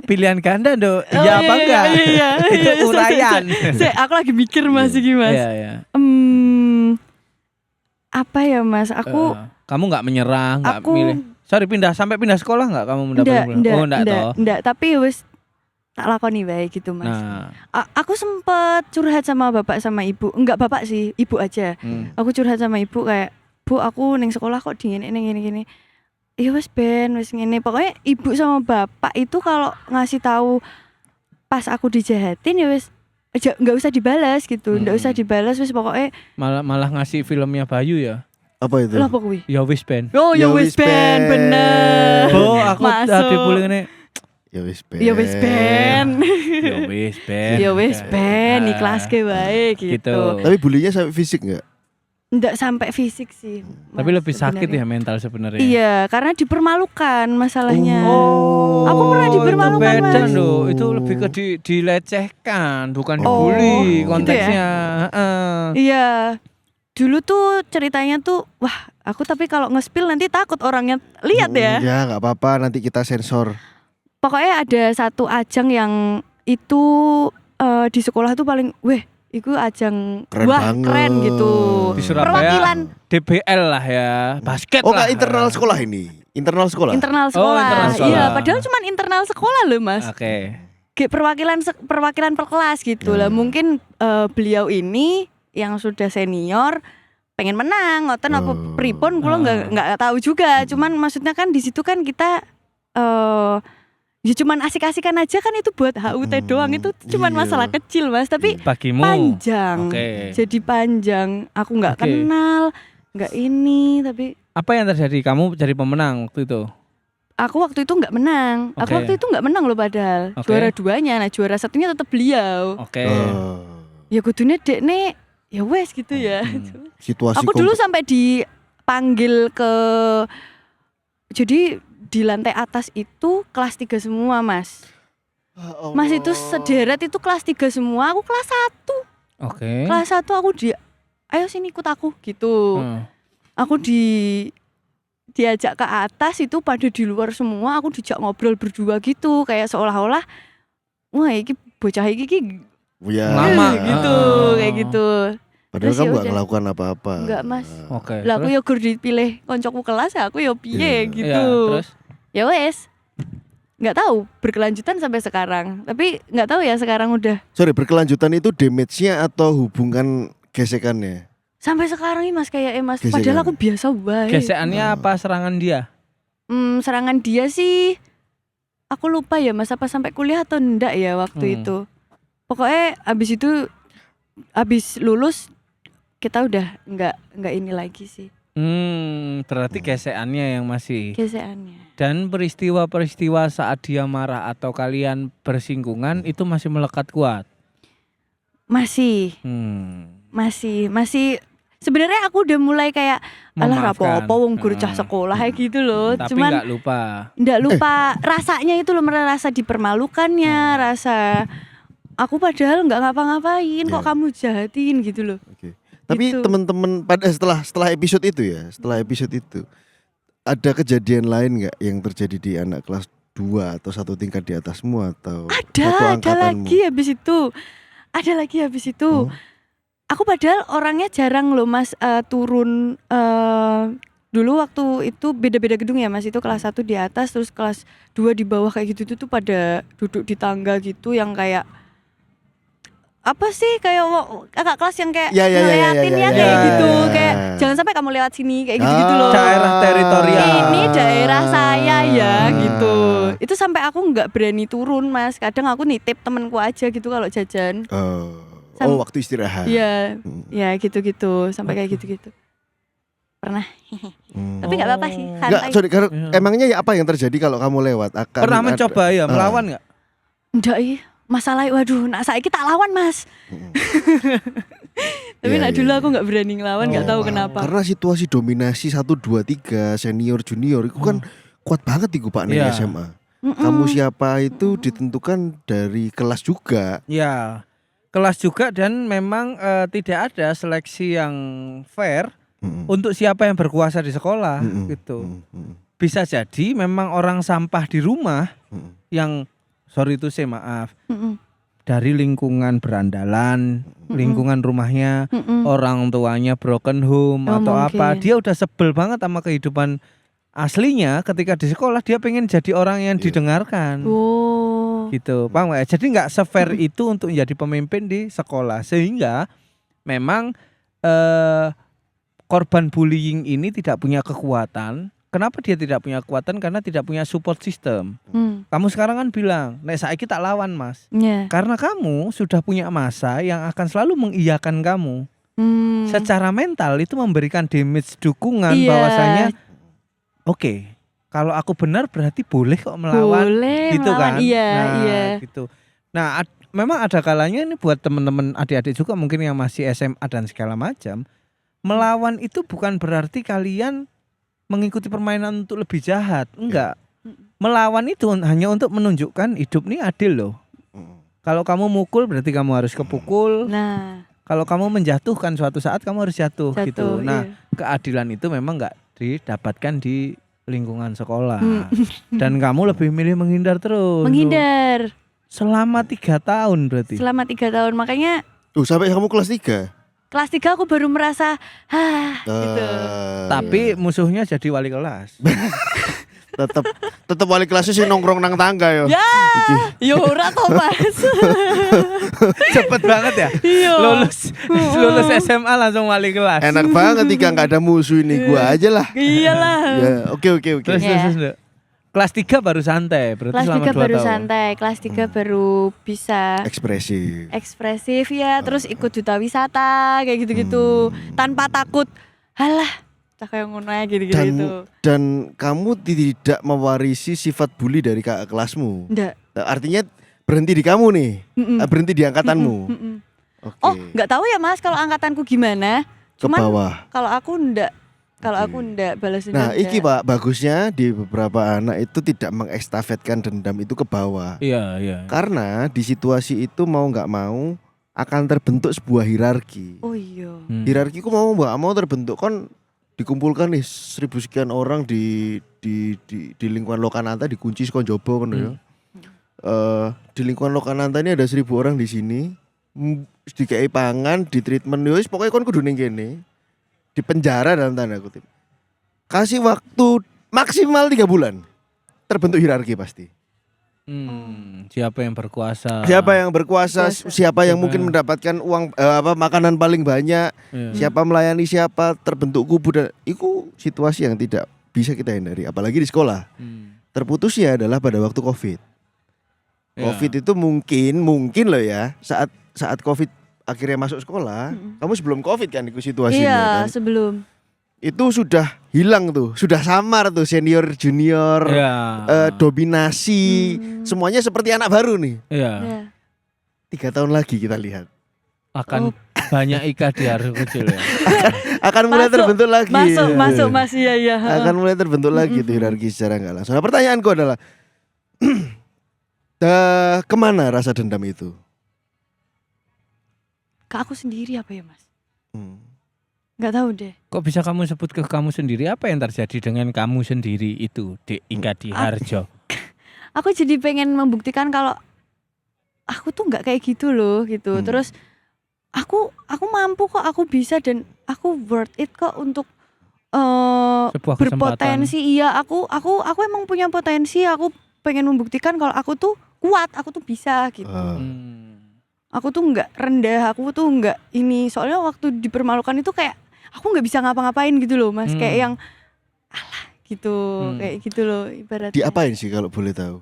Speaker 2: pilihan ganda, Nduk.
Speaker 1: Oh,
Speaker 2: Iya apa enggak?
Speaker 1: Iya.
Speaker 2: Itu uraian.
Speaker 1: Aku lagi mikir Mas iki Mas.
Speaker 2: Iya, iya.
Speaker 1: Apa ya Mas? Aku
Speaker 2: kamu nggak menyerah, nggak
Speaker 1: aku
Speaker 2: milih. Sorry, pindah sekolah nggak kamu mendapat?
Speaker 1: Enggak, tapi wis tak lakoni bae gitu Mas.
Speaker 2: Nah,
Speaker 1: Aku sempet curhat sama bapak sama ibu. Enggak bapak sih, ibu aja. Aku curhat sama ibu kayak, "Bu, aku ning sekolah kok dingin gini. Iya wis Ben, wis ngene." Pokoknya ibu sama bapak itu kalau ngasih tahu pas aku dijahatin ya wis nggak usah dibalas gitu. Nggak usah dibalas wis pokoknya
Speaker 2: malah ngasih filmnya Bayu ya.
Speaker 4: Apa itu?
Speaker 1: lah pokoknya.
Speaker 2: Ya wis Ben.
Speaker 1: Oh, ya wis Ben, bener.
Speaker 2: Oh, aku tadi bullying ini.
Speaker 4: Ya wis Ben.
Speaker 1: Ya wis Ben.
Speaker 2: Ya wis Ben.
Speaker 1: Ya wis Ben, ikhlas ke wae gitu.
Speaker 4: Tapi bulinya sampai fisik nggak?
Speaker 1: Nggak sampai fisik sih.
Speaker 2: Tapi
Speaker 1: Mas,
Speaker 2: lebih sakit
Speaker 1: sebenarnya.
Speaker 2: ya mental sebenarnya.
Speaker 1: Iya, karena dipermalukan masalahnya.
Speaker 2: Oh,
Speaker 1: Aku pernah dipermalukan,
Speaker 2: itu beda
Speaker 1: Mas.
Speaker 2: loh. Itu lebih ke dilecehkan, bukan
Speaker 1: Oh,
Speaker 2: dibully
Speaker 1: gitu
Speaker 2: konteksnya.
Speaker 1: Iya. Dulu tuh ceritanya tuh, wah, aku tapi kalau nge-spill nanti takut orangnya lihat ya.
Speaker 4: Ya nggak apa-apa nanti kita sensor.
Speaker 1: Pokoknya ada satu ajang yang itu di sekolah tuh paling, itu ajang
Speaker 4: Keren
Speaker 1: wah
Speaker 4: banget.
Speaker 1: keren gitu.
Speaker 2: Di Surabaya
Speaker 1: Perwakilan
Speaker 2: DBL lah ya, basket
Speaker 4: Oh
Speaker 2: lah.
Speaker 4: nggak internal sekolah ini? Internal sekolah?
Speaker 1: internal sekolah.
Speaker 2: internal sekolah.
Speaker 1: Iya, padahal cuma internal sekolah loh Mas.
Speaker 2: Oke.
Speaker 1: Kayak perwakilan per kelas gitu lah. Mungkin beliau ini yang sudah senior pengen menang, ngoten apa pripun kula nggak tahu juga. Cuman maksudnya kan di situ kan kita ya cuman asik-asikan aja kan itu buat HUT doang itu cuman
Speaker 4: Iya.
Speaker 1: masalah kecil Mas, tapi
Speaker 2: Bagimu.
Speaker 1: panjang.
Speaker 2: Oke.
Speaker 1: Jadi panjang. Aku nggak
Speaker 2: Oke.
Speaker 1: kenal, nggak ini, tapi
Speaker 2: Apa yang terjadi? Kamu jadi pemenang waktu itu?
Speaker 1: aku waktu itu nggak menang. Aku
Speaker 2: Oke.
Speaker 1: waktu itu nggak menang loh padahal.
Speaker 2: Oke.
Speaker 1: Juara duanya. Nah, juara satunya tetap beliau.
Speaker 2: Oke.
Speaker 4: Oh,
Speaker 1: Ya kudune dekne ya wes gitu ya.
Speaker 4: situasi
Speaker 1: Aku dulu sampai dipanggil ke, jadi di lantai atas itu kelas 3 semua Mas. Mas itu sederet itu kelas 3 semua, aku kelas 1.
Speaker 2: Oke.
Speaker 1: Kelas 1 aku ayo sini ikut aku gitu. Aku diajak ke atas itu pada di luar semua, aku dijak ngobrol berdua gitu, kayak seolah-olah wah iki bocah iki
Speaker 4: ya.
Speaker 2: Lama.
Speaker 1: gitu, kayak gitu.
Speaker 4: Padahal
Speaker 1: Terus
Speaker 4: kamu
Speaker 1: ya
Speaker 4: nggak
Speaker 1: udah.
Speaker 4: ngelakukan apa-apa.
Speaker 1: Enggak, Mas.
Speaker 2: Oke.
Speaker 1: Lah aku
Speaker 2: terus?
Speaker 1: ya gur dipilih koncoku kelas ya aku ya piye
Speaker 4: Iya.
Speaker 1: gitu.
Speaker 2: Iya, terus?
Speaker 1: Ya wes. Nggak tahu berkelanjutan sampai sekarang. Tapi nggak tahu ya sekarang udah
Speaker 4: Sorry, berkelanjutan itu damage-nya atau hubungan gesekannya?
Speaker 1: sampai sekarang ini Mas kayak Mas.
Speaker 4: Gesekan.
Speaker 1: Padahal aku biasa wae.
Speaker 2: Gesekannya apa serangan dia?
Speaker 1: Serangan dia sih aku lupa ya Mas apa sampai kuliah atau enggak ya waktu itu. Pokoknya abis lulus kita udah nggak ini lagi sih
Speaker 2: Berarti gesekannya yang masih.
Speaker 1: gesekannya.
Speaker 2: Dan peristiwa-peristiwa saat dia marah atau kalian bersinggungan itu masih melekat kuat.
Speaker 1: Masih
Speaker 2: Hmm.
Speaker 1: masih sebenarnya aku udah mulai kayak alah
Speaker 2: Memaafkan.
Speaker 1: apa-apa wong guru cah sekolah kayak gitu loh.
Speaker 2: Tapi
Speaker 1: Cuman
Speaker 2: nggak lupa.
Speaker 1: nggak lupa rasanya itu loh, merasa dipermalukannya, rasa aku padahal nggak ngapa-ngapain kok
Speaker 4: Iya.
Speaker 1: kamu jahatin gitu loh.
Speaker 4: Oke. Tapi
Speaker 1: Gitu.
Speaker 4: teman-teman pada setelah episode itu ya, setelah episode itu ada kejadian lain nggak yang terjadi di anak kelas 2 atau satu tingkat di atasmu atau satu
Speaker 1: Ada
Speaker 4: angkatanmu?
Speaker 1: lagi habis itu. Ada lagi habis itu.
Speaker 4: Oh.
Speaker 1: Aku padahal orangnya jarang loh Mas turun dulu waktu itu beda-beda gedung ya Mas, itu kelas 1 di atas terus kelas 2 di bawah kayak gitu tuh pada duduk di tangga gitu yang kayak apa sih kayak kakak kelas yang kayak
Speaker 4: Ya, ya, ya,
Speaker 1: ngeliatin
Speaker 4: ya,
Speaker 1: ya,
Speaker 4: ya,
Speaker 1: kayak
Speaker 2: ya,
Speaker 1: gitu
Speaker 4: ya.
Speaker 1: kayak jangan sampai kamu lewat sini kayak gitu-gitu loh.
Speaker 2: Daerah teritorial.
Speaker 1: Ini daerah saya ya
Speaker 4: Ah.
Speaker 1: gitu. Itu sampai aku nggak berani turun Mas. Kadang aku nitip temenku aja gitu kalau jajan.
Speaker 4: Oh, waktu istirahat.
Speaker 1: Iya,
Speaker 4: Hmm.
Speaker 1: ya gitu-gitu sampai kayak gitu-gitu. Pernah.
Speaker 4: Hmm.
Speaker 1: Tapi nggak apa-apa sih,
Speaker 4: Enggak,
Speaker 1: santai.
Speaker 4: sorry, karena
Speaker 2: Iya.
Speaker 4: emangnya ya apa yang terjadi kalau kamu lewat? Akan
Speaker 2: Pernah
Speaker 4: ada-
Speaker 2: mencoba ya melawan nggak?
Speaker 1: Enggak masalah waduh, nak saiki tak lawan Mas.
Speaker 4: Hmm.
Speaker 1: Tapi
Speaker 4: Iya,
Speaker 1: nak
Speaker 4: iya,
Speaker 1: dulu
Speaker 4: iya.
Speaker 1: aku nggak berani ngelawan, nggak tahu kenapa.
Speaker 4: Karena situasi dominasi 1 2 3 senior junior itu kan kuat banget iku Pak ning
Speaker 2: Iya.
Speaker 4: SMA.
Speaker 1: Mm-mm.
Speaker 4: Kamu siapa itu ditentukan dari kelas juga.
Speaker 2: Ya, kelas juga dan memang tidak ada seleksi yang fair
Speaker 4: Mm-mm.
Speaker 2: untuk siapa yang berkuasa di sekolah
Speaker 4: Mm-mm.
Speaker 2: gitu.
Speaker 4: Mm-mm.
Speaker 2: Bisa jadi memang orang sampah di rumah
Speaker 4: Mm-mm.
Speaker 2: yang sorry itu saya maaf
Speaker 1: Mm-mm.
Speaker 2: dari lingkungan berandalan, lingkungan rumahnya,
Speaker 1: Mm-mm.
Speaker 2: orang tuanya broken home
Speaker 1: Oh,
Speaker 2: atau apa,
Speaker 1: mungkin.
Speaker 2: dia udah sebel banget sama kehidupan aslinya. Ketika di sekolah dia pengen jadi orang yang
Speaker 4: Iya.
Speaker 2: didengarkan.
Speaker 1: Oh.
Speaker 2: Gitu, paham nggak? Jadi nggak sefair itu untuk menjadi pemimpin di sekolah, sehingga memang korban bullying ini tidak punya kekuatan. Kenapa dia tidak punya kekuatan? Karena tidak punya support system. Kamu sekarang kan bilang, nek saiki tak lawan Mas.
Speaker 1: Ya.
Speaker 2: Karena kamu sudah punya masa yang akan selalu mengiyakan kamu. Secara mental itu memberikan damage dukungan
Speaker 1: Iya.
Speaker 2: bahwasanya oke, kalau aku benar berarti boleh kok melawan.
Speaker 1: Boleh
Speaker 2: Gitu
Speaker 1: melawan.
Speaker 2: kan?
Speaker 1: Iya,
Speaker 2: Nah,
Speaker 1: iya.
Speaker 2: gitu. Nah, memang ada kalanya ini buat teman-teman adik-adik juga mungkin yang masih SMA dan segala macam. Melawan itu bukan berarti kalian mengikuti permainan untuk lebih jahat. Enggak. Melawan itu hanya untuk menunjukkan hidup ini adil loh.
Speaker 4: Mm.
Speaker 2: Kalau kamu mukul berarti kamu harus kepukul.
Speaker 1: Nah,
Speaker 2: Kalau kamu menjatuhkan suatu saat kamu harus jatuh,
Speaker 1: jatuh.
Speaker 2: gitu. Nah,
Speaker 1: iya.
Speaker 2: keadilan itu memang enggak didapatkan di lingkungan sekolah.
Speaker 1: Hmm.
Speaker 2: Dan kamu lebih milih menghindar terus.
Speaker 1: Menghindar
Speaker 2: Selama 3 tahun berarti.
Speaker 1: selama 3 tahun. Makanya
Speaker 4: Sampai kamu kelas 3.
Speaker 1: kelas 3 aku baru merasa gitu.
Speaker 2: Tapi musuhnya jadi wali kelas.
Speaker 4: tetap wali kelasnya sih nongkrong nang tangga yo.
Speaker 1: Ya, yo ora to Mas.
Speaker 2: Cepet banget ya.
Speaker 1: Iya.
Speaker 2: Lulus SMA langsung wali kelas.
Speaker 4: Enak banget Ika, nggak ada musuh ini, gua aja lah.
Speaker 1: Iyalah.
Speaker 4: Ya, oke.
Speaker 2: Terus,
Speaker 1: Ya.
Speaker 2: terus, terus. Kelas 3 baru santai, berarti
Speaker 1: Kelas
Speaker 2: selama
Speaker 1: 3
Speaker 2: 2
Speaker 1: baru
Speaker 2: tahun.
Speaker 1: santai, kelas 3 baru bisa
Speaker 4: Ekspresif.
Speaker 1: ekspresif ya, terus ikut duta wisata kayak gitu-gitu tanpa takut. Halah, tak kayak ngono aja gitu-gitu.
Speaker 4: Dan kamu tidak mewarisi sifat bully dari kakak kelasmu.
Speaker 1: Nggak.
Speaker 4: Artinya berhenti di kamu nih.
Speaker 1: Mm-mm.
Speaker 4: Berhenti di angkatanmu.
Speaker 1: Mm-mm.
Speaker 4: Oke.
Speaker 1: Oh, nggak tahu ya Mas kalau angkatanku gimana.
Speaker 4: Ke
Speaker 1: Cuman
Speaker 4: bawah.
Speaker 1: kalau aku ndak, kalau
Speaker 4: Oke.
Speaker 1: aku ndak balas dendam.
Speaker 4: Nah, iki
Speaker 1: ndak.
Speaker 4: Pak, bagusnya di beberapa anak itu tidak mengekstafetkan dendam itu ke bawah.
Speaker 2: Iya, iya.
Speaker 4: Karena di situasi itu mau nggak mau akan terbentuk sebuah hierarki.
Speaker 1: Oh iya.
Speaker 4: Hierarki ku mau nggak mau terbentuk kan, dikumpulkan nih 1000 sekian orang di lingkungan Lokananta, dikunci sekon jobo kan ya. Di lingkungan Lokananta ini ada 1000 orang di sini. Dikei pangan, di treatment yo wis pokoknya kon kudu ning kene. Di penjara dalam tanda kutip. Kasih waktu maksimal 3 bulan. Terbentuk hierarki pasti.
Speaker 2: Siapa yang berkuasa?
Speaker 4: Siapa yang berkuasa, siapa yang
Speaker 2: Siapa
Speaker 4: mungkin
Speaker 2: yang-
Speaker 4: mendapatkan uang makanan paling banyak,
Speaker 2: Iya.
Speaker 4: siapa melayani siapa, terbentuk kubu dan itu situasi yang tidak bisa kita hindari apalagi di sekolah. Terputusnya adalah pada waktu Covid.
Speaker 2: Iya.
Speaker 4: Covid itu mungkin loh ya, saat Covid akhirnya masuk sekolah, kamu sebelum Covid kan itu situasinya
Speaker 1: Iya,
Speaker 4: kan.
Speaker 1: sebelum.
Speaker 4: Itu sudah hilang tuh, sudah samar tuh senior junior,
Speaker 2: Iya.
Speaker 4: dominasi, semuanya seperti anak baru nih.
Speaker 2: Iya.
Speaker 1: Ya.
Speaker 4: 3 tahun lagi kita lihat.
Speaker 2: Akan Banyak Ika di Harjo kecil ya.
Speaker 4: Akan mulai terbentuk lagi.
Speaker 1: Masuk Mas, iya.
Speaker 4: Akan mulai terbentuk lagi tuh hierarki secara nggak langsung. Nah, pertanyaanku adalah kemana rasa dendam itu?
Speaker 1: Ke aku sendiri apa ya Mas?
Speaker 4: Hmm.
Speaker 1: Nggak tahu deh.
Speaker 2: Kok bisa kamu sebut ke kamu sendiri? Apa yang terjadi dengan kamu sendiri itu, Dek Ika di Harjo?
Speaker 1: Aku jadi pengen membuktikan kalau aku tuh nggak kayak gitu loh gitu. Terus aku mampu kok, aku bisa dan aku worth it kok untuk
Speaker 2: Sebuah
Speaker 1: berpotensi. Iya, aku emang punya potensi. Aku pengen membuktikan kalau aku tuh kuat, aku tuh bisa gitu. Aku tuh nggak rendah, aku tuh nggak ini. Soalnya waktu dipermalukan itu kayak aku nggak bisa ngapa-ngapain gitu loh Mas. Kayak yang alah gitu, kayak gitu loh ibaratnya.
Speaker 4: Diapain sih kalau boleh tahu?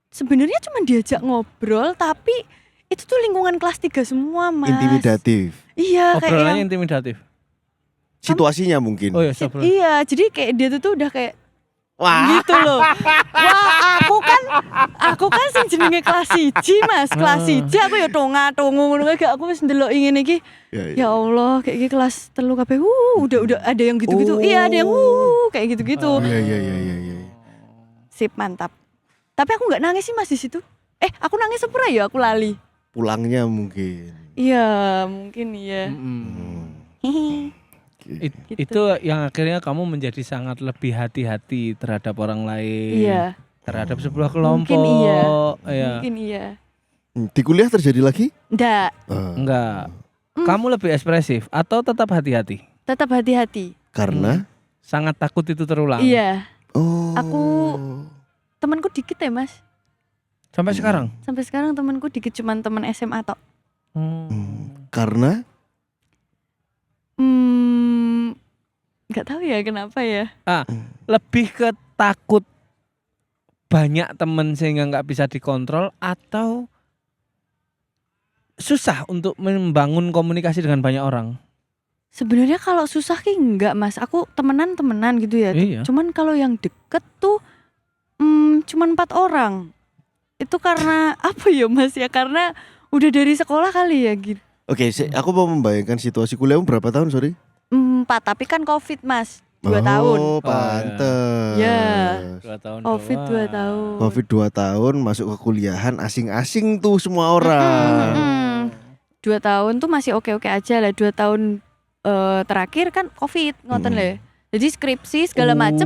Speaker 1: Sebenarnya cuma diajak ngobrol, tapi itu tuh lingkungan kelas 3 semua Mas.
Speaker 4: Intimidatif.
Speaker 1: Iya, kayak
Speaker 2: Obrolannya
Speaker 1: yang
Speaker 2: intimidatif.
Speaker 4: Situasinya mungkin.
Speaker 2: Oh iya, obrolan.
Speaker 1: iya, jadi kayak dia tuh udah kayak
Speaker 4: Wah.
Speaker 1: gitu loh. Wah, aku kan sing jenenge kelas 1 Mas. Kelas 1 aku ya tonga-tongo ngono gak aku wis ndelok ngene iki. Ya Allah, kayak iki kelas 3 kabeh. Udah ada yang gitu-gitu. Iya, ada yang kayak gitu-gitu.
Speaker 4: Iya.
Speaker 1: Sip, mantap. Tapi aku nggak nangis sih Mas di situ. Aku nangis sepura ya, aku lali.
Speaker 4: Pulangnya mungkin.
Speaker 1: Iya, mungkin iya. Hihi. Gitu.
Speaker 2: Itu yang akhirnya kamu menjadi sangat lebih hati-hati terhadap orang lain.
Speaker 1: Iya.
Speaker 2: Terhadap sebuah kelompok.
Speaker 1: Mungkin iya.
Speaker 2: Iya.
Speaker 1: Mungkin iya.
Speaker 4: Di kuliah terjadi lagi?
Speaker 1: Nggak,
Speaker 2: Enggak. Kamu lebih ekspresif atau tetap hati-hati?
Speaker 1: tetap hati-hati.
Speaker 4: Karena?
Speaker 2: Sangat takut itu terulang.
Speaker 1: Iya.
Speaker 4: Oh.
Speaker 1: Aku temanku dikit ya Mas.
Speaker 2: Sampai sekarang?
Speaker 1: Sampai sekarang temanku dikit, cuman teman SMA tok.
Speaker 4: Karena?
Speaker 1: Nggak tahu ya kenapa ya.
Speaker 2: Lebih ke takut banyak temen sehingga nggak bisa dikontrol atau susah untuk membangun komunikasi dengan banyak orang?
Speaker 1: Sebenarnya kalau susah ki enggak Mas. Aku temenan gitu ya.
Speaker 2: Iya.
Speaker 1: Cuman kalau yang deket tuh cuman 4 orang. Itu karena apa ya Mas ya? Karena udah dari sekolah kali ya gitu.
Speaker 4: Oke, aku mau membayangkan situasi kuliahmu berapa tahun, sorry?
Speaker 1: 4, tapi kan Covid Mas. 2 tahun.
Speaker 4: Oh, pantes.
Speaker 1: Ya.
Speaker 2: 2 tahun
Speaker 1: Covid 2
Speaker 2: doang.
Speaker 1: tahun.
Speaker 4: Covid 2 tahun masuk ke kuliahan asing-asing tuh semua orang.
Speaker 1: 2 tahun tuh masih oke-oke aja lah. 2 tahun terakhir kan Covid ngoten lho. Jadi skripsi segala macem.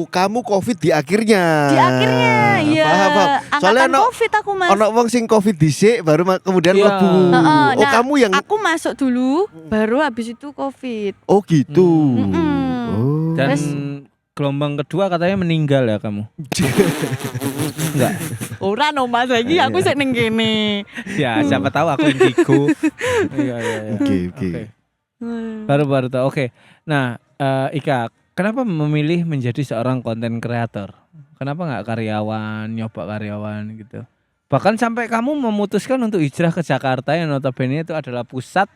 Speaker 4: Kamu Covid di akhirnya.
Speaker 1: Di akhirnya, iya.
Speaker 4: Paham. Soalnya
Speaker 1: Angkatan Covid aku Mas.
Speaker 4: ono wong sing Covid dhisik baru kemudian
Speaker 2: Iya.
Speaker 4: mlebu.
Speaker 1: Nah,
Speaker 4: Kamu yang
Speaker 1: aku masuk dulu, baru habis itu Covid.
Speaker 4: Oh gitu. Oh.
Speaker 2: Dan
Speaker 1: Terus-
Speaker 2: gelombang kedua katanya meninggal ya kamu? Enggak.
Speaker 1: Ora no Mas, lagi aku sik ning kene.
Speaker 2: Ya siapa tahu aku indigo. Iya.
Speaker 4: Oke.
Speaker 2: Baru tahu. Oke. Nah, Ika, kenapa memilih menjadi seorang konten kreator? Kenapa nggak karyawan, nyoba karyawan gitu? Bahkan sampai kamu memutuskan untuk hijrah ke Jakarta yang notabene itu adalah pusat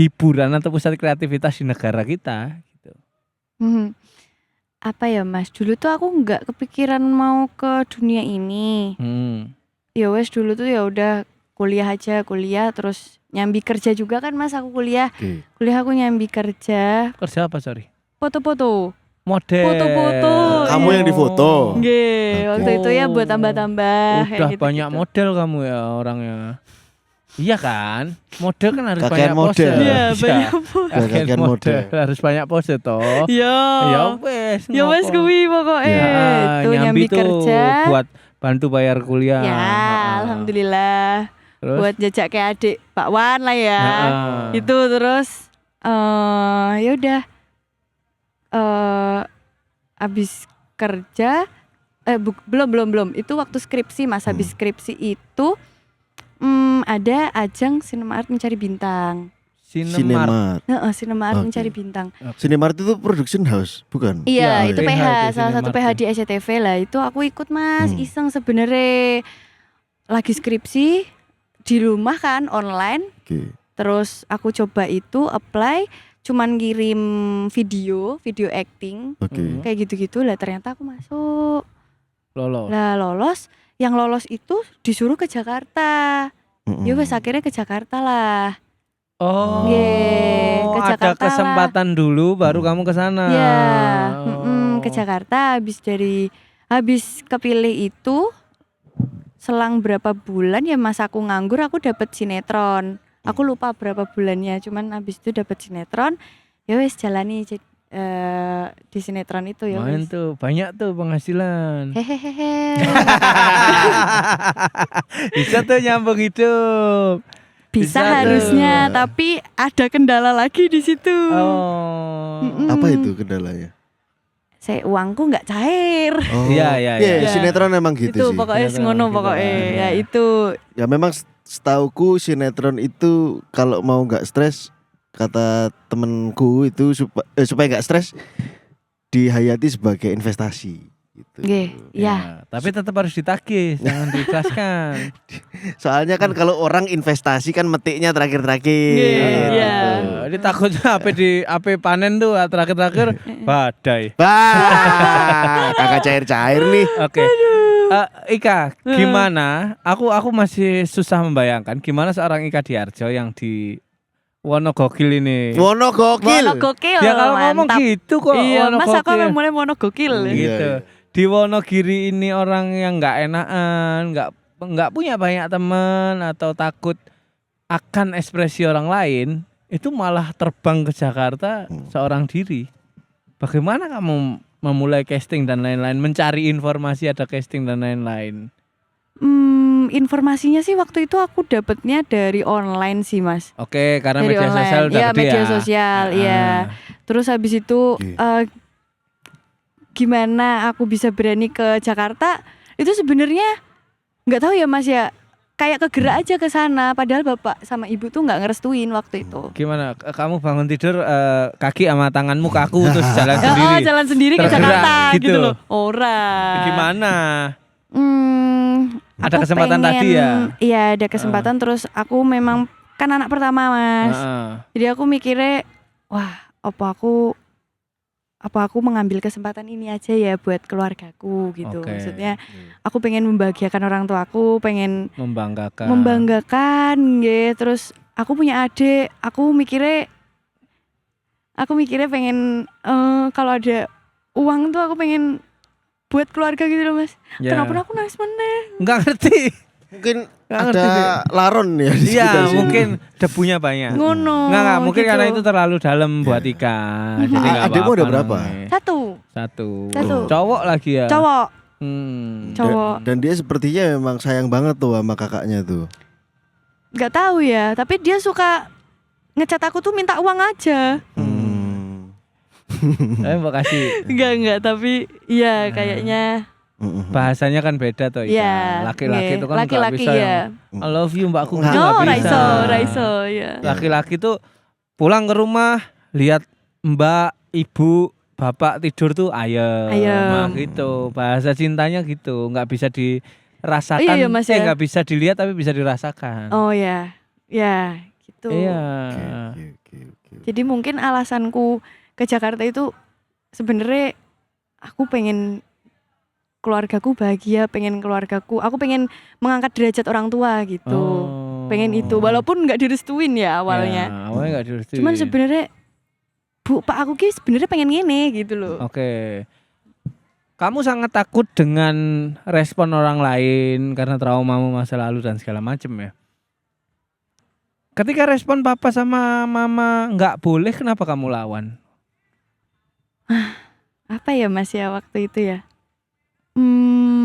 Speaker 2: hiburan atau pusat kreativitas di negara kita gitu.
Speaker 1: Apa ya Mas, dulu tuh aku nggak kepikiran mau ke dunia ini. Ya wes dulu tuh ya udah kuliah terus nyambi kerja juga kan Mas, aku kuliah.
Speaker 4: Oke.
Speaker 1: Kuliah aku nyambi kerja,
Speaker 2: Kerja apa sorry?
Speaker 1: foto-foto.
Speaker 2: Model.
Speaker 1: Foto-foto.
Speaker 4: Kamu yang difoto.
Speaker 1: Nggih, waktu itu ya buat tambah-tambah kayak
Speaker 2: Udah
Speaker 1: gitu-gitu.
Speaker 2: banyak model kamu ya orangnya. Iya kan? Model kan harus
Speaker 4: Kakean
Speaker 2: banyak
Speaker 4: model.
Speaker 2: pose.
Speaker 1: Iya, banyak
Speaker 2: Kakean
Speaker 4: Kakean
Speaker 2: model.
Speaker 4: model.
Speaker 2: Harus banyak pose toh.
Speaker 1: Ya.
Speaker 2: Ya wes.
Speaker 1: Ya wes
Speaker 2: ngopo.
Speaker 1: kuwi pokoknya.
Speaker 2: Ya,
Speaker 1: Itu nyambi
Speaker 2: tuh
Speaker 1: kerja.
Speaker 2: buat bantu bayar kuliah.
Speaker 1: Ya, alhamdulillah.
Speaker 2: Terus?
Speaker 1: Buat jajak kayak adik Pak Wan lah ya. Itu terus ya udah habis kerja belum itu waktu skripsi Mas. Habis skripsi itu ada ajang Cinemart mencari bintang.
Speaker 2: Cinemart.
Speaker 1: Cinemart
Speaker 4: Oke.
Speaker 1: mencari bintang.
Speaker 4: Cinemart itu production house, bukan?
Speaker 1: Iya,
Speaker 2: Ya,
Speaker 1: itu
Speaker 2: PH
Speaker 1: PH,
Speaker 2: itu
Speaker 1: salah satu
Speaker 2: Cinemart
Speaker 1: PH di SCTV lah. Itu aku ikut Mas,
Speaker 4: Hmm.
Speaker 1: iseng sebenarnya. Lagi skripsi di rumah kan online.
Speaker 4: Oke.
Speaker 1: Terus aku coba itu apply, cuman kirim video acting
Speaker 4: Oke.
Speaker 1: kayak gitu-gitu lah, ternyata aku masuk.
Speaker 2: Lolos.
Speaker 1: Lah lolos, yang lolos itu disuruh ke Jakarta. Ya wes akhirnya ke Jakarta lah.
Speaker 2: Oh,
Speaker 1: Nggih, ke
Speaker 2: ada
Speaker 1: Jakarta lah.
Speaker 2: kesempatan dulu baru kamu ke sana.
Speaker 1: Ya,
Speaker 2: Oh.
Speaker 1: ke Jakarta habis kepilih itu selang berapa bulan ya mas aku nganggur aku dapat sinetron. Aku lupa berapa bulannya, cuman habis itu dapat sinetron. Ya wes jalani di sinetron itu ya
Speaker 2: Main
Speaker 1: wes.
Speaker 2: tuh, banyak tuh penghasilan.
Speaker 1: Hehehe.
Speaker 2: Bisa tuh nyambung hidup.
Speaker 1: Bisa
Speaker 2: Bisa
Speaker 1: harusnya,
Speaker 2: tuh.
Speaker 1: tapi ada kendala lagi di situ.
Speaker 2: Oh.
Speaker 4: Apa itu kendalanya?
Speaker 1: Saya uangku nggak cair.
Speaker 4: Oh.
Speaker 2: Iya, iya, iya.
Speaker 4: Sinetron emang gitu
Speaker 1: Itu
Speaker 4: sih.
Speaker 1: pokoknya
Speaker 2: Sinetron
Speaker 1: ngono
Speaker 2: gitu
Speaker 1: pokoknya
Speaker 2: kan,
Speaker 1: ya
Speaker 2: ya.
Speaker 1: itu.
Speaker 4: Ya memang setauku sinetron itu kalau mau nggak stres, kata temenku itu supaya nggak stres dihayati sebagai investasi gitu.
Speaker 1: Nggih, ya.
Speaker 2: Tapi tetap harus ditagih, jangan diikhlaskan.
Speaker 4: Soalnya kan kalau orang investasi kan metiknya terakhir-terakhir.
Speaker 1: Iya.
Speaker 4: gitu.
Speaker 2: Jadi takutnya apa panen tuh terakhir-terakhir badai.
Speaker 4: Bah, kagak cair-cair nih.
Speaker 2: Oke. Ika, gimana? Aku masih susah membayangkan gimana seorang Ika Diarjo yang di Wono Gokil ini.
Speaker 4: Wono gokil.
Speaker 1: Mono gokil.
Speaker 2: Ya kalau ngomong
Speaker 1: mantap.
Speaker 2: gitu kok.
Speaker 1: Iya,
Speaker 2: Wono
Speaker 1: Mas aku
Speaker 2: Gokil.
Speaker 1: mulai mono gokil.
Speaker 4: Iya.
Speaker 2: Gitu. Di Wonogiri ini orang yang nggak enakan, nggak punya banyak teman atau takut akan ekspresi orang lain, itu malah terbang ke Jakarta seorang diri. Bagaimana kamu memulai casting dan lain-lain, mencari informasi ada casting dan lain-lain?
Speaker 1: Informasinya sih waktu itu aku dapatnya dari online sih mas.
Speaker 2: Oke, karena
Speaker 1: Dari
Speaker 2: media
Speaker 1: online.
Speaker 2: sosial udah
Speaker 1: Iya,
Speaker 2: gede
Speaker 1: media
Speaker 2: ya.
Speaker 1: sosial, iya. Terus habis itu
Speaker 4: Oke.
Speaker 1: gimana aku bisa berani ke Jakarta? Itu sebenarnya nggak tahu ya mas ya. Kayak kegerak aja ke sana. Padahal bapak sama ibu tuh nggak ngerestuin waktu itu.
Speaker 2: Gimana? Kamu bangun tidur kaki sama tanganmu kaku terus jalan sendiri.
Speaker 1: Oh, jalan sendiri ke
Speaker 2: Tergerak
Speaker 1: Jakarta
Speaker 2: gitu.
Speaker 1: gitu loh. Ora.
Speaker 2: Gimana?
Speaker 1: Ada
Speaker 2: kesempatan tadi ya?
Speaker 1: Iya ada kesempatan. Terus aku memang kan anak pertama mas. Jadi aku mikirnya, wah apa aku mengambil kesempatan ini aja ya buat keluargaku gitu.
Speaker 2: Oke.
Speaker 1: Maksudnya aku pengen membahagiakan orang tuaku, pengen
Speaker 2: Membanggakan.
Speaker 1: gitu. Terus aku punya adik, aku mikirnya pengen kalau ada uang tuh aku pengen buat keluarga gitu loh mas.
Speaker 2: Ya.
Speaker 1: Kenapa aku nangis meneh?
Speaker 2: Enggak ngerti.
Speaker 4: Mungkin
Speaker 2: Nggak ngerti,
Speaker 4: ada laron ya di
Speaker 2: Iya,
Speaker 4: sekitar sini.
Speaker 2: mungkin debunya banyak.
Speaker 1: Ngono.
Speaker 2: Enggak, mungkin
Speaker 1: gitu.
Speaker 2: karena itu terlalu dalam buat Ika. Jadi enggak
Speaker 4: Adikmu ada
Speaker 2: apa-apa
Speaker 4: berapa?
Speaker 2: namanya.
Speaker 1: Satu.
Speaker 2: Satu. Cowok lagi ya?
Speaker 1: Cowok.
Speaker 2: Hmm.
Speaker 1: Cowok.
Speaker 4: Dan dia sepertinya memang sayang banget tuh sama kakaknya tuh.
Speaker 1: Nggak tahu ya, tapi dia suka ngecat aku tuh minta uang aja.
Speaker 2: Mbak kasih
Speaker 1: Enggak, tapi iya kayaknya.
Speaker 2: bahasanya kan beda tuh Ika.
Speaker 1: Iya.
Speaker 2: Laki-laki itu kan nggak
Speaker 1: laki-laki
Speaker 2: bisa
Speaker 1: ya.
Speaker 2: yang I love you mbakku gitu
Speaker 4: No,
Speaker 2: nggak bisa.
Speaker 1: Raiso ya.
Speaker 2: Laki-laki tuh pulang ke rumah lihat mbak, ibu, bapak tidur tuh ayem. Nah, gitu. Bahasa cintanya gitu, nggak bisa dirasakan.
Speaker 1: Oh, iya, Mas, ya.
Speaker 2: Nggak bisa dilihat tapi bisa dirasakan.
Speaker 1: Oh ya. Ya, gitu.
Speaker 2: Iya.
Speaker 4: Oke.
Speaker 1: Jadi mungkin alasanku ke Jakarta itu sebenarnya aku pengen keluargaku bahagia, aku pengen mengangkat derajat orang tua gitu.
Speaker 2: Oh.
Speaker 1: Pengen itu, walaupun nggak direstuin ya awalnya.
Speaker 2: Ya, awalnya nggak direstuin.
Speaker 1: Cuman sebenarnya Bu, Pak aku ki sebenarnya pengen ngene gitu loh.
Speaker 2: Oke. Kamu sangat takut dengan respon orang lain karena traumamu masa lalu dan segala macam ya. Ketika respon papa sama mama nggak boleh, kenapa kamu lawan?
Speaker 1: Apa ya Mas ya waktu itu ya?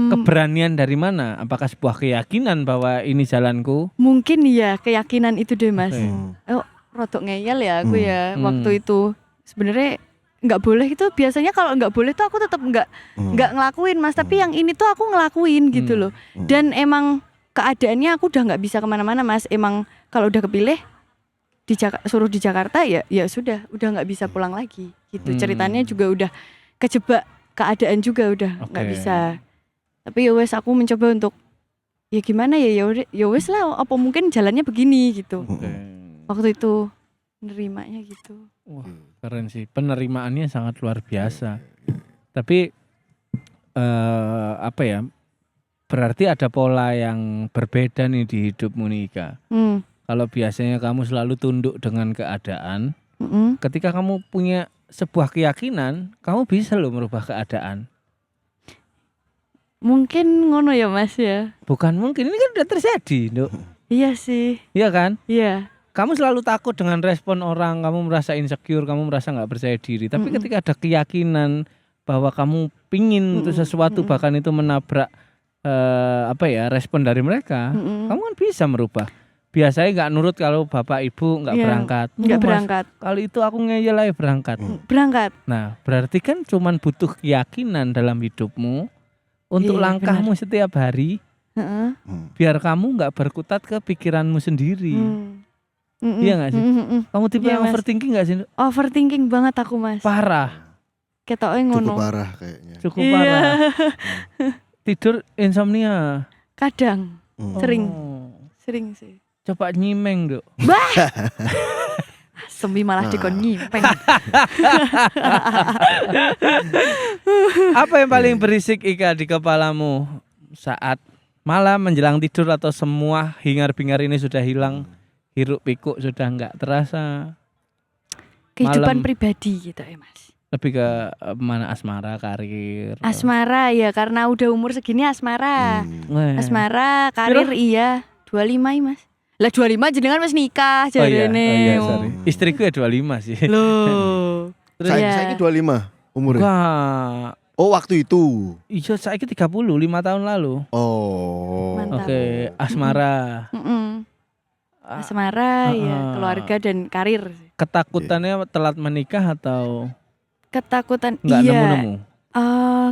Speaker 2: Keberanian dari mana? Apakah sebuah keyakinan bahwa ini jalanku?
Speaker 1: Mungkin ya keyakinan itu deh Mas.
Speaker 2: Oke.
Speaker 1: Rodok ngeyel ya aku ya waktu itu. Sebenarnya nggak boleh itu, biasanya kalau nggak boleh tuh aku tetap nggak ngelakuin Mas. Tapi yang ini tuh aku ngelakuin gitu loh. Dan emang keadaannya aku udah nggak bisa kemana-mana Mas. Emang kalau udah kepilih suruh di Jakarta ya sudah nggak bisa pulang lagi gitu. Ceritanya juga udah kejebak keadaan juga udah nggak bisa. Tapi ya wes aku mencoba untuk ya gimana ya wes lah, apa mungkin jalannya begini gitu. Waktu itu nerimanya gitu.
Speaker 2: Wah, keren sih, penerimaannya sangat luar biasa. Tapi apa ya, berarti ada pola yang berbeda nih di hidupmu nih Ika. Kalau biasanya kamu selalu tunduk dengan keadaan, ketika kamu punya sebuah keyakinan, kamu bisa loh merubah keadaan.
Speaker 1: Mungkin ngono ya Mas ya.
Speaker 2: Bukan mungkin, ini kan udah terjadi, Nduk.
Speaker 1: Iya sih.
Speaker 2: Iya kan?
Speaker 1: Iya.
Speaker 2: Kamu selalu takut dengan respon orang, kamu merasa insecure, kamu merasa nggak percaya diri. Tapi ketika ada keyakinan bahwa kamu pingin untuk sesuatu, bahkan itu menabrak respon dari mereka, kamu kan bisa merubah. Biasanya nggak nurut kalau bapak ibu nggak berangkat.
Speaker 1: Nggak berangkat.
Speaker 2: Kali itu aku ngeyel aja berangkat.
Speaker 1: Berangkat.
Speaker 2: Nah, berarti kan cuman butuh keyakinan dalam hidupmu untuk langkahmu setiap hari. Biar kamu nggak berkutat ke pikiranmu sendiri. Iya nggak sih? Kamu tipe yang overthinking nggak sih?
Speaker 1: Overthinking banget aku Mas.
Speaker 2: Parah.
Speaker 1: Ketoknya ngono.
Speaker 4: Cukup parah kayaknya.
Speaker 2: Cukup parah. Tidur insomnia.
Speaker 1: Kadang. Sering.
Speaker 2: Oh.
Speaker 1: Sering sih.
Speaker 2: Coba nyimeng Dok.
Speaker 1: Semi malah dikon nyimeng.
Speaker 2: Apa yang paling berisik Ika di kepalamu saat malam menjelang tidur atau semua hingar-bingar ini sudah hilang, hiruk pikuk sudah nggak terasa?
Speaker 1: Kehidupan
Speaker 2: Malam.
Speaker 1: pribadi gitu ya Mas.
Speaker 2: Lebih ke mana, asmara, karir?
Speaker 1: Asmara ya, karena udah umur segini asmara. Asmara, karir iya 25 ya Mas. Lah 25 jenengan wis nikah
Speaker 2: Oh iya,
Speaker 1: jarene.
Speaker 2: sorry. Istriku ya 25 sih.
Speaker 1: Loh.
Speaker 2: Terus
Speaker 4: Saya 25 umurnya.
Speaker 2: enggak.
Speaker 4: Oh, waktu itu.
Speaker 2: Iya, saya 30, 5 tahun lalu.
Speaker 4: Oh.
Speaker 1: Mantap.
Speaker 2: Oke, asmara.
Speaker 1: Asmara ya, keluarga dan karir.
Speaker 2: Ketakutannya telat menikah atau
Speaker 1: Ketakutan
Speaker 2: enggak
Speaker 1: iya.
Speaker 2: nemu-nemu?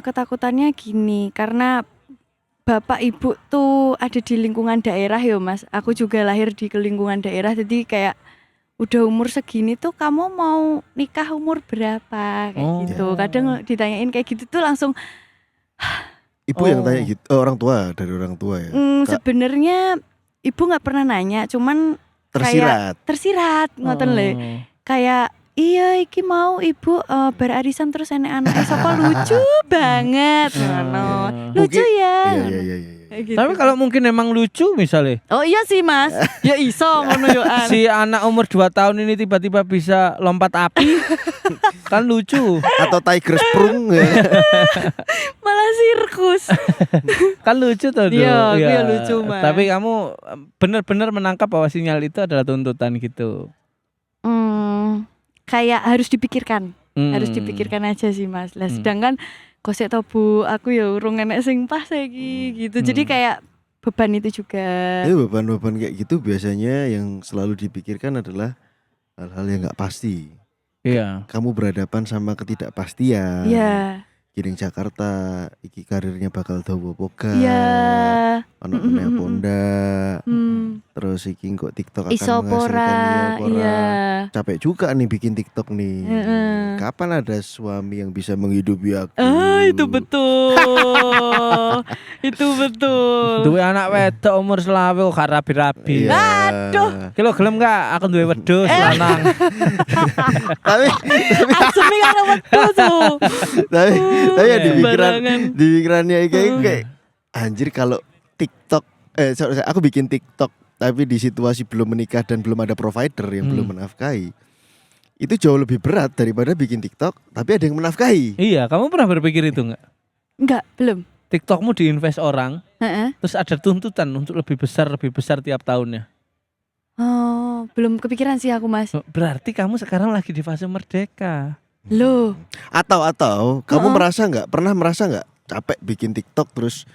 Speaker 1: Ketakutannya gini, karena bapak ibu tuh ada di lingkungan daerah ya Mas. Aku juga lahir di lingkungan daerah, jadi kayak udah umur segini tuh kamu mau nikah umur berapa kayak gitu. Kadang ditanyain kayak gitu tuh langsung
Speaker 4: Ibu yang tanya gitu, orang tua, dari orang tua ya.
Speaker 1: Sebenarnya ibu nggak pernah nanya, cuman
Speaker 4: Tersirat.
Speaker 1: kayak tersirat ngoten le. Kayak iya iki mau ibu berarisan terus anak-anaknya sapa lucu banget ngono. Lucu
Speaker 4: Mungkin-
Speaker 1: ya.
Speaker 4: Iya.
Speaker 1: Kayak gitu.
Speaker 2: Tapi kalau mungkin emang lucu misalnya,
Speaker 1: Oh iya sih Mas. Ya iso ngono yo an.
Speaker 2: si anak umur 2 tahun ini tiba-tiba bisa lompat api, kan lucu.
Speaker 4: Atau tiger sprung ya.
Speaker 1: Malah sirkus.
Speaker 2: Kan lucu tuh.
Speaker 1: Iya, iya lucu, Mas.
Speaker 2: Tapi kamu benar-benar menangkap bahwa sinyal itu adalah tuntutan gitu.
Speaker 1: Kayak harus dipikirkan. Harus dipikirkan aja sih Mas. Lah sedangkan kosek to Bu, aku ya urung enek sing pas saiki gitu. Jadi kayak beban itu juga.
Speaker 4: Beban-beban kayak gitu biasanya yang selalu dipikirkan adalah hal-hal yang nggak pasti.
Speaker 2: Iya.
Speaker 4: Kamu berhadapan sama ketidakpastian.
Speaker 1: Iya.
Speaker 4: Giring Jakarta, iki karirnya bakal dawa poga.
Speaker 1: Iya.
Speaker 4: Ono meneh ponda. Terus iki kok TikTok akan
Speaker 1: Iso
Speaker 4: menghasilkan
Speaker 1: pora. Iya.
Speaker 4: Capek juga nih bikin TikTok nih. Kapan ada suami yang bisa menghidupi aku?
Speaker 1: Itu betul. Itu betul.
Speaker 2: Duwe anak wedok umur selawe kok gak rabi-rabi.
Speaker 4: Iya.
Speaker 1: Aduh.
Speaker 2: Kilo gelem gak aku duwe wedhus lanang.
Speaker 4: Tapi
Speaker 1: Asemi karo metu tuh.
Speaker 4: tapi ya di
Speaker 1: barangan.
Speaker 4: pikirannya kayak anjir kalau TikTok aku bikin TikTok tapi di situasi belum menikah dan belum ada provider yang belum menafkahi. Itu jauh lebih berat daripada bikin TikTok tapi ada yang menafkahi.
Speaker 2: Iya, kamu pernah berpikir itu enggak?
Speaker 1: Enggak, belum.
Speaker 2: TikTokmu diinvest orang,
Speaker 1: Heeh.
Speaker 2: terus ada tuntutan untuk lebih besar tiap tahunnya.
Speaker 1: Oh, belum kepikiran sih aku Mas.
Speaker 2: Berarti kamu sekarang lagi di fase merdeka.
Speaker 1: Loh.
Speaker 4: Atau kamu pernah merasa nggak capek bikin TikTok terus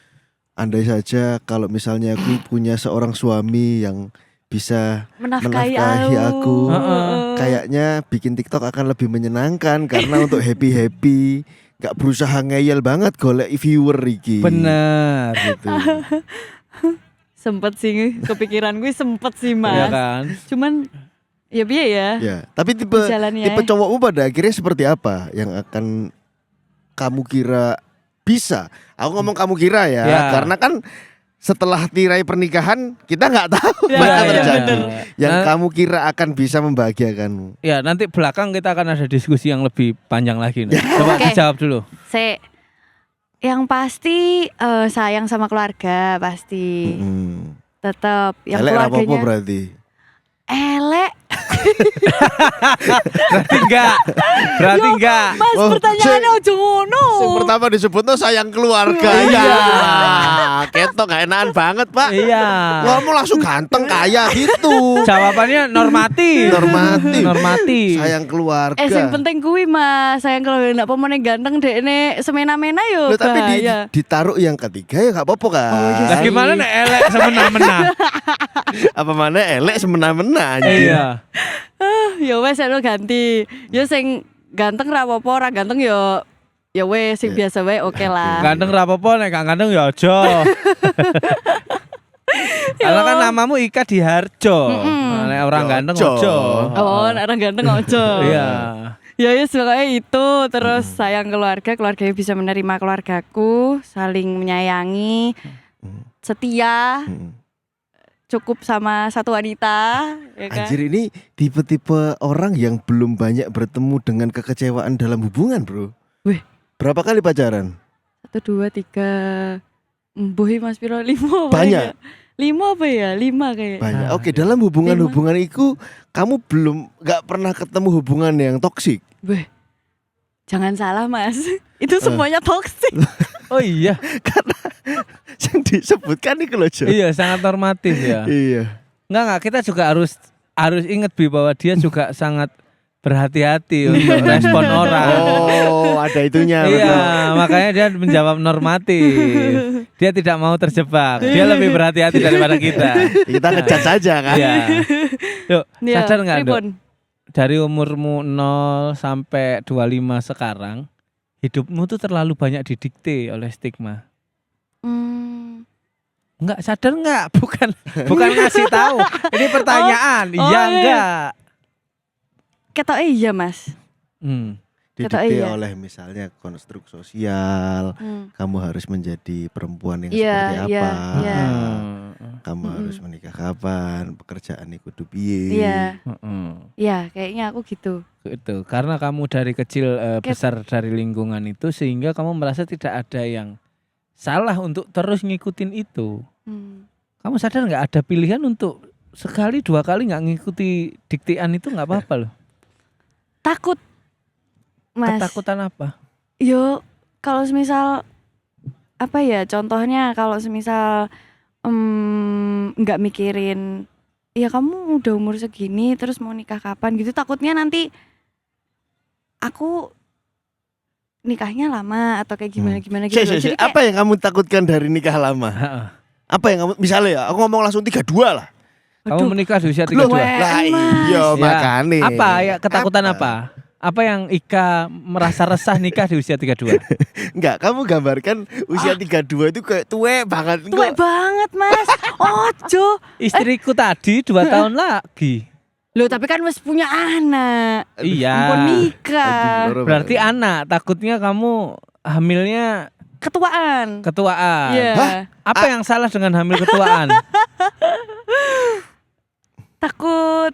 Speaker 4: andai saja kalau misalnya aku punya seorang suami yang bisa
Speaker 1: Menafkahi
Speaker 4: aku.
Speaker 1: Heeh.
Speaker 4: Kayaknya bikin TikTok akan lebih menyenangkan karena untuk happy, nggak berusaha ngeyel banget golek viewer iki.
Speaker 2: Bener.
Speaker 4: Gitu.
Speaker 1: Sempet sih kepikiran gue sempet sih Mas.
Speaker 2: Iya kan?
Speaker 1: Cuman ya biar ya.
Speaker 4: Ya, tapi tipe
Speaker 1: Jalannya.
Speaker 4: cowokmu pada akhirnya seperti apa yang akan kamu kira bisa? Aku ngomong kamu kira ya,
Speaker 2: Ya.
Speaker 4: karena kan setelah tirai pernikahan kita nggak tahu
Speaker 1: Ya,
Speaker 4: apa yang
Speaker 2: ya,
Speaker 4: terjadi.
Speaker 2: bener.
Speaker 4: Yang
Speaker 2: Nah,
Speaker 4: kamu kira akan bisa membahagiakanmu.
Speaker 2: Ya, nanti belakang kita akan ada diskusi yang lebih panjang lagi. Coba
Speaker 1: Oke.
Speaker 2: dijawab dulu.
Speaker 1: Yang pasti sayang sama keluarga pasti. Tetap yang
Speaker 4: Elek apa
Speaker 1: keluarganya
Speaker 4: berarti?
Speaker 1: elek.
Speaker 2: Berarti enggak.
Speaker 1: Mas
Speaker 4: Oh,
Speaker 1: pertanyaannya ojo ngono.
Speaker 4: Yang pertama disebut tuh sayang keluarga.
Speaker 2: Iya.
Speaker 4: Ketok gak enakan banget, Pak.
Speaker 2: Iya.
Speaker 4: Kamu langsung ganteng kaya gitu.
Speaker 2: Jawabannya normatif. Normatif.
Speaker 4: Sayang keluarga.
Speaker 1: Yang penting kuwi Mas, sayang keluarga ndak pomone ganteng dekne semena-mena yo.
Speaker 4: Loh, tapi
Speaker 1: bahaya.
Speaker 4: ditaruh yang ketiga ya gak apa-apa kan.
Speaker 1: Oh, iya
Speaker 2: Lah
Speaker 1: sih.
Speaker 2: gimana nek elek semena-mena?
Speaker 4: Apa mana elek semena-mena anjir.
Speaker 2: Iya.
Speaker 1: Ya wes lu ganti. Ya sing ganteng ra apa-apa, ora ganteng yo ya wes sing biasa wae oke lah.
Speaker 2: Ganteng ra apa-apa nek gak ganteng ya aja. Karena kan namamu Ika Diharjo. Nek orang
Speaker 4: Ya
Speaker 2: ganteng
Speaker 4: ojo.
Speaker 2: aja.
Speaker 1: Oh, nek orang ganteng ojo.
Speaker 2: Iya.
Speaker 1: Ya pokoknya itu terus sayang keluarganya bisa menerima keluargaku, saling menyayangi, setia, cukup sama satu wanita, ya kan?
Speaker 4: Anjir, ini tipe-tipe orang yang belum banyak bertemu dengan kekecewaan dalam hubungan, bro.
Speaker 1: Wih.
Speaker 4: Berapa kali pacaran?
Speaker 1: 1, 2, 3, Mbohi Mas Piro 5
Speaker 4: Banyak.
Speaker 1: 5 apa ya? 5 kayak.
Speaker 4: Banyak.
Speaker 2: Ah,
Speaker 4: Oke, dalam hubungan-hubungan itu kamu belum gak pernah ketemu hubungan yang toksik.
Speaker 1: Weh, jangan salah Mas, itu semuanya toksik.
Speaker 2: Oh iya.
Speaker 4: Karena yang disebutkan nih loh, Jo.
Speaker 2: Iya, sangat normatif ya.
Speaker 4: Iya.
Speaker 2: Enggak, kita juga harus ingat Bi bahwa dia juga sangat berhati-hati untuk respon orang.
Speaker 4: Oh, ada itunya.
Speaker 2: Iya,
Speaker 4: betul.
Speaker 2: makanya dia menjawab normatif. Dia tidak mau terjebak. Dia lebih berhati-hati daripada kita.
Speaker 4: Kita ngecat saja kan.
Speaker 2: Iya. Yuk,
Speaker 1: Ya,
Speaker 2: sadar nggak, Dok?
Speaker 1: pripun?
Speaker 2: Dari umurmu 0 sampai 25 sekarang, hidupmu tuh terlalu banyak didikte oleh stigma. Enggak, sadar enggak? Bukan ngasih tahu. Ini pertanyaan.
Speaker 1: Oh,
Speaker 2: Iya
Speaker 1: iya.
Speaker 2: enggak?
Speaker 1: Ketoknya iya Mas.
Speaker 4: Didikte
Speaker 1: iya.
Speaker 4: oleh misalnya konstruk sosial. Kamu harus menjadi perempuan yang
Speaker 1: Iya,
Speaker 4: seperti
Speaker 1: iya,
Speaker 4: apa.
Speaker 1: iya.
Speaker 4: Kamu harus menikah kapan, pekerjaan kudu piye.
Speaker 1: Iya, iya kayaknya aku gitu.
Speaker 2: Itu karena kamu dari kecil besar dari lingkungan itu sehingga kamu merasa tidak ada yang salah untuk terus ngikutin itu. Kamu sadar nggak ada pilihan untuk sekali 2 kali nggak ngikuti diktean itu nggak apa-apa loh.
Speaker 1: Takut Mas.
Speaker 2: Ketakutan apa?
Speaker 1: Yo, kalau semisal apa ya? Contohnya kalau semisal nggak mikirin, ya kamu udah umur segini, terus mau nikah kapan gitu. Takutnya nanti aku nikahnya lama atau kayak gimana gitu. loh. Jadi kayak,
Speaker 4: Apa yang kamu takutkan dari nikah lama? Apa yang kamu, misalnya ya, aku ngomong langsung 32 lah.
Speaker 2: Kamu menikah di usia 32.
Speaker 1: Loh,
Speaker 4: Lah
Speaker 1: Mas.
Speaker 4: iya
Speaker 2: Ya.
Speaker 4: makanya.
Speaker 2: Apa ya ketakutan apa? Apa yang Ika merasa resah nikah di usia 32?
Speaker 4: Enggak, kamu gambarkan usia 32 itu kayak tuwek banget.
Speaker 1: tuwek banget Mas. Ojo.
Speaker 2: Istriku tadi 2 tahun lagi.
Speaker 1: Loh tapi kan mas punya anak.
Speaker 2: Iya.
Speaker 1: Ampun nikah.
Speaker 2: Berarti anak, takutnya kamu hamilnya
Speaker 1: Ketuaan.
Speaker 2: ketuaan.
Speaker 1: Iya.
Speaker 4: Hah?
Speaker 2: Apa yang salah dengan hamil ketuaan?
Speaker 1: Takut.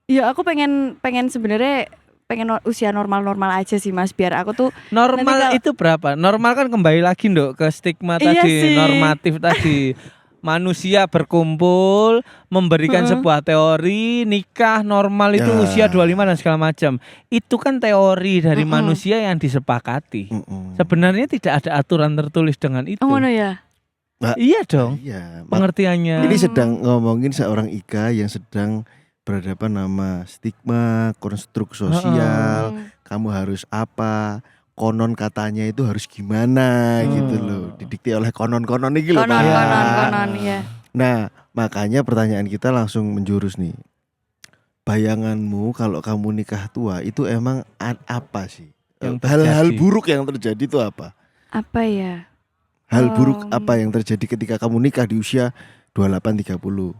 Speaker 1: Ya aku pengen sebenarnya pengen usia normal-normal aja sih Mas, biar aku tuh
Speaker 2: Normal
Speaker 1: Nanti
Speaker 2: itu berapa? Normal kan kembali lagi Nduk ke stigma
Speaker 1: Iya
Speaker 2: tadi,
Speaker 1: sih.
Speaker 2: normatif tadi. Manusia berkumpul memberikan sebuah teori nikah normal itu
Speaker 4: Ya.
Speaker 2: usia 25 dan segala macam. Itu kan teori dari manusia yang disepakati. Sebenarnya tidak ada aturan tertulis dengan itu.
Speaker 1: ngono ya.
Speaker 2: Iya dong.
Speaker 4: Iya.
Speaker 2: Pengertiannya.
Speaker 4: Ini sedang ngomongin seorang Ika yang sedang berhadapan sama stigma, konstruk sosial. Kamu harus apa? Konon katanya itu harus gimana gitu loh. Didikte oleh konon-konon ini loh. Pak.
Speaker 1: Konon ya.
Speaker 4: Nah, makanya pertanyaan kita langsung menjurus nih. Bayanganmu kalau kamu nikah tua itu emang apa sih?
Speaker 2: Yang
Speaker 4: Hal-hal
Speaker 2: terjadi.
Speaker 4: buruk yang terjadi itu apa?
Speaker 1: Apa ya?
Speaker 4: Hal buruk apa yang terjadi ketika kamu nikah di usia 28-30?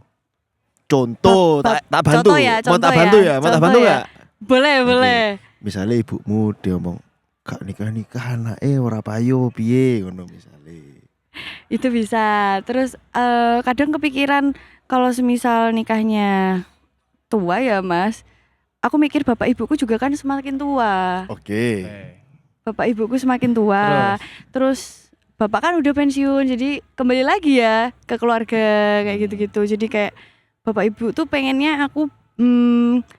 Speaker 4: Contoh, tak bantu.
Speaker 1: Contoh ya,
Speaker 4: Mau tak
Speaker 1: contoh
Speaker 4: bantu
Speaker 1: ya,
Speaker 4: ya? Mau tak
Speaker 1: contoh
Speaker 4: bantu
Speaker 1: ya.
Speaker 4: enggak?
Speaker 1: Boleh.
Speaker 4: Misalnya ibumu dia ngomong, "Kak nikah anake ora payu piye?" ngono misalnya.
Speaker 1: Itu bisa. Terus kadang kepikiran kalau semisal nikahnya tua ya Mas, aku mikir bapak ibuku juga kan semakin tua.
Speaker 4: Oke.
Speaker 1: bapak ibuku semakin tua. Terus bapak kan udah pensiun, jadi kembali lagi ya ke keluarga kayak gitu-gitu. Jadi kayak bapak ibu tuh pengennya aku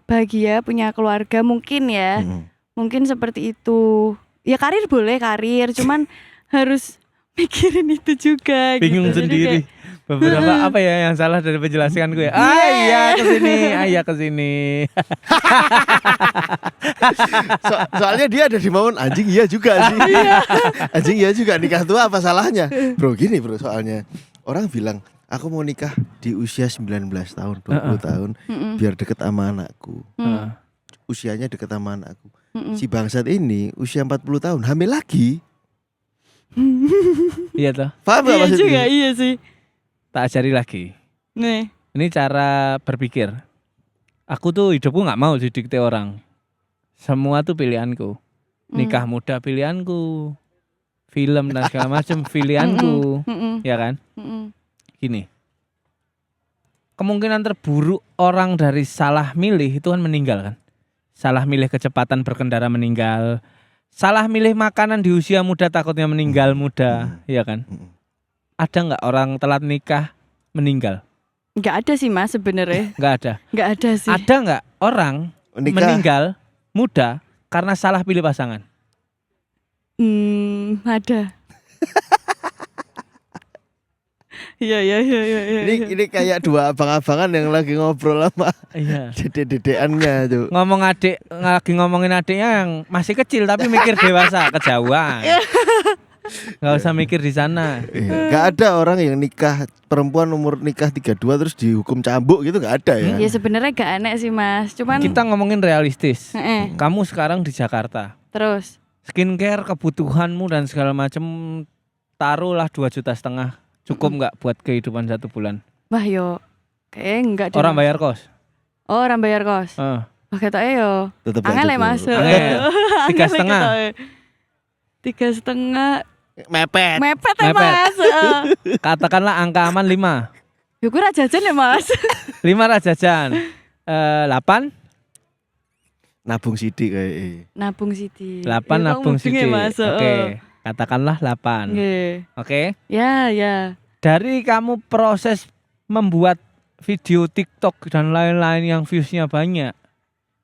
Speaker 1: bahagia punya keluarga mungkin ya. Mungkin seperti itu. Ya karir boleh karir, cuman harus mikirin itu juga.
Speaker 2: Bingung
Speaker 1: gitu. Jadi
Speaker 2: sendiri.
Speaker 1: kayak,
Speaker 2: Beberapa apa ya yang salah dari penjelasan gue? Iya kesini.
Speaker 4: Soalnya dia ada di momen anjing iya juga sih. Anjing iya juga nikah tua apa salahnya? Bro gini bro soalnya orang bilang aku mau nikah di usia 19 tahun 20 tahun biar deket sama anakku. Usianya deket sama anakku. Si bangsat ini usia 40 tahun hamil lagi.
Speaker 2: Iya toh.
Speaker 4: Paham gak
Speaker 1: iya
Speaker 4: maksudnya?
Speaker 1: juga, iya sih.
Speaker 2: Tak ajari lagi.
Speaker 1: Nih.
Speaker 2: Ini cara berpikir. Aku tuh hidupku nggak mau didikte orang. Semua tuh pilihanku. Nikah muda pilihanku. Film dan segala macam pilihanku. Ya kan? Gini. Kemungkinan terburuk orang dari salah milih itu kan meninggal kan. Salah milih kecepatan berkendara meninggal. Salah milih makanan di usia muda takutnya meninggal muda. Ya kan? Ada nggak orang telat nikah meninggal?
Speaker 1: Nggak ada sih mas sebenarnya.
Speaker 2: Nggak ada.
Speaker 1: Nggak ada sih.
Speaker 2: Ada nggak orang meninggal muda karena salah pilih pasangan?
Speaker 1: Ada. Iya.
Speaker 4: Ini kayak dua abang-abangan yang lagi ngobrol sama
Speaker 2: Iya.
Speaker 4: dede-dedeannya tuh.
Speaker 2: Lagi ngomongin adiknya yang masih kecil tapi mikir dewasa kejauhan. Nggak usah mikir di sana.
Speaker 4: Gak ada orang yang nikah perempuan umur nikah 32 terus dihukum cambuk gitu gak ada ya.
Speaker 1: Ya sebenarnya gak aneh sih mas. Cuman
Speaker 2: Kita ngomongin realistis. Kamu sekarang di Jakarta.
Speaker 1: terus
Speaker 2: Skincare kebutuhanmu dan segala macam taruhlah 2,5 juta. Cukup nggak buat kehidupan 1 bulan?
Speaker 1: wah yo kayaknya enggak deh.
Speaker 2: Orang
Speaker 1: Mas.
Speaker 2: bayar kos.
Speaker 1: Oh orang bayar kos. Wah ketoknya yo
Speaker 4: Tetep
Speaker 1: angel ya
Speaker 4: cukup.
Speaker 1: mas.
Speaker 2: Angel.
Speaker 1: 3,5. 3,5
Speaker 4: Mepet.
Speaker 1: mepet ya
Speaker 2: Mepet.
Speaker 1: mas.
Speaker 2: Katakanlah angka aman 5.
Speaker 1: Ya gue jajan ya mas.
Speaker 2: 5 ra jajan. 8
Speaker 4: Nabung sidik kayak.
Speaker 1: Nabung siti.
Speaker 2: 8 nabung siji.
Speaker 1: Mas.
Speaker 2: Oke, katakanlah 8.
Speaker 1: Nggih.
Speaker 2: Oke.
Speaker 1: Ya.
Speaker 2: Dari kamu proses membuat video TikTok dan lain-lain yang views-nya banyak,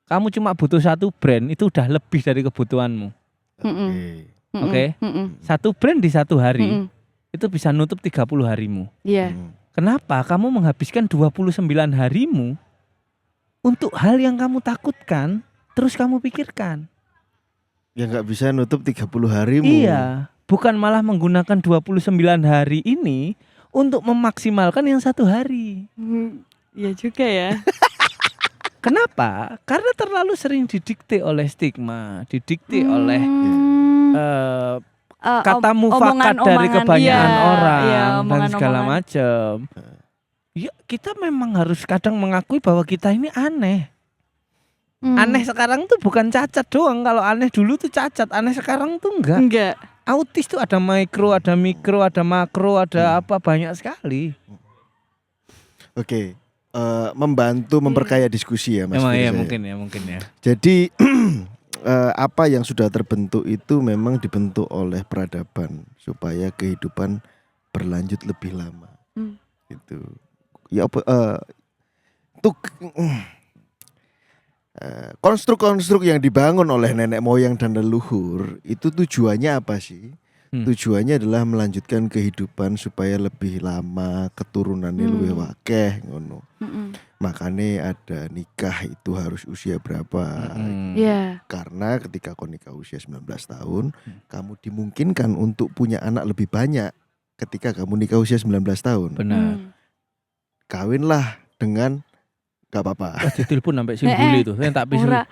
Speaker 2: kamu cuma butuh 1 brand itu udah lebih dari kebutuhanmu. Oke. Satu brand di 1 hari itu bisa nutup 30 harimu.
Speaker 1: Iya.
Speaker 2: Kenapa kamu menghabiskan 29 harimu untuk hal yang kamu takutkan terus kamu pikirkan?
Speaker 4: Ya nggak bisa nutup 30 harimu.
Speaker 2: Iya, bukan malah menggunakan 29 hari ini untuk memaksimalkan yang 1 hari.
Speaker 1: Iya juga ya.
Speaker 2: Kenapa? Karena terlalu sering didikte oleh stigma, didikte oleh kata mufakat dari kebanyakan orang dan segala macam. Ya kita memang harus kadang mengakui bahwa kita ini aneh. Aneh sekarang tuh bukan cacat doang. Kalau aneh dulu tuh cacat, aneh sekarang tuh enggak. Autis tuh ada mikro, ada mikro, ada makro, ada apa banyak sekali.
Speaker 4: Oke. Membantu memperkaya diskusi ya Mas.
Speaker 2: Emang
Speaker 4: Firza,
Speaker 2: ya mungkin ya.
Speaker 4: Jadi apa yang sudah terbentuk itu memang dibentuk oleh peradaban supaya kehidupan berlanjut lebih lama. Gitu. Ya konstruk-konstruk yang dibangun oleh nenek moyang dan leluhur itu tujuannya apa sih? Tujuannya adalah melanjutkan kehidupan supaya lebih lama, keturunannya lebih wakeh ngono. Makanya ada nikah itu harus usia berapa? Karena ketika kau nikah usia 19 tahun, kamu dimungkinkan untuk punya anak lebih banyak ketika kamu nikah usia 19 tahun.
Speaker 2: Benar.
Speaker 4: Kawinlah dengan gak apa-apa.
Speaker 2: Ditelepon sampai simbuli tuh, yang tak bisa.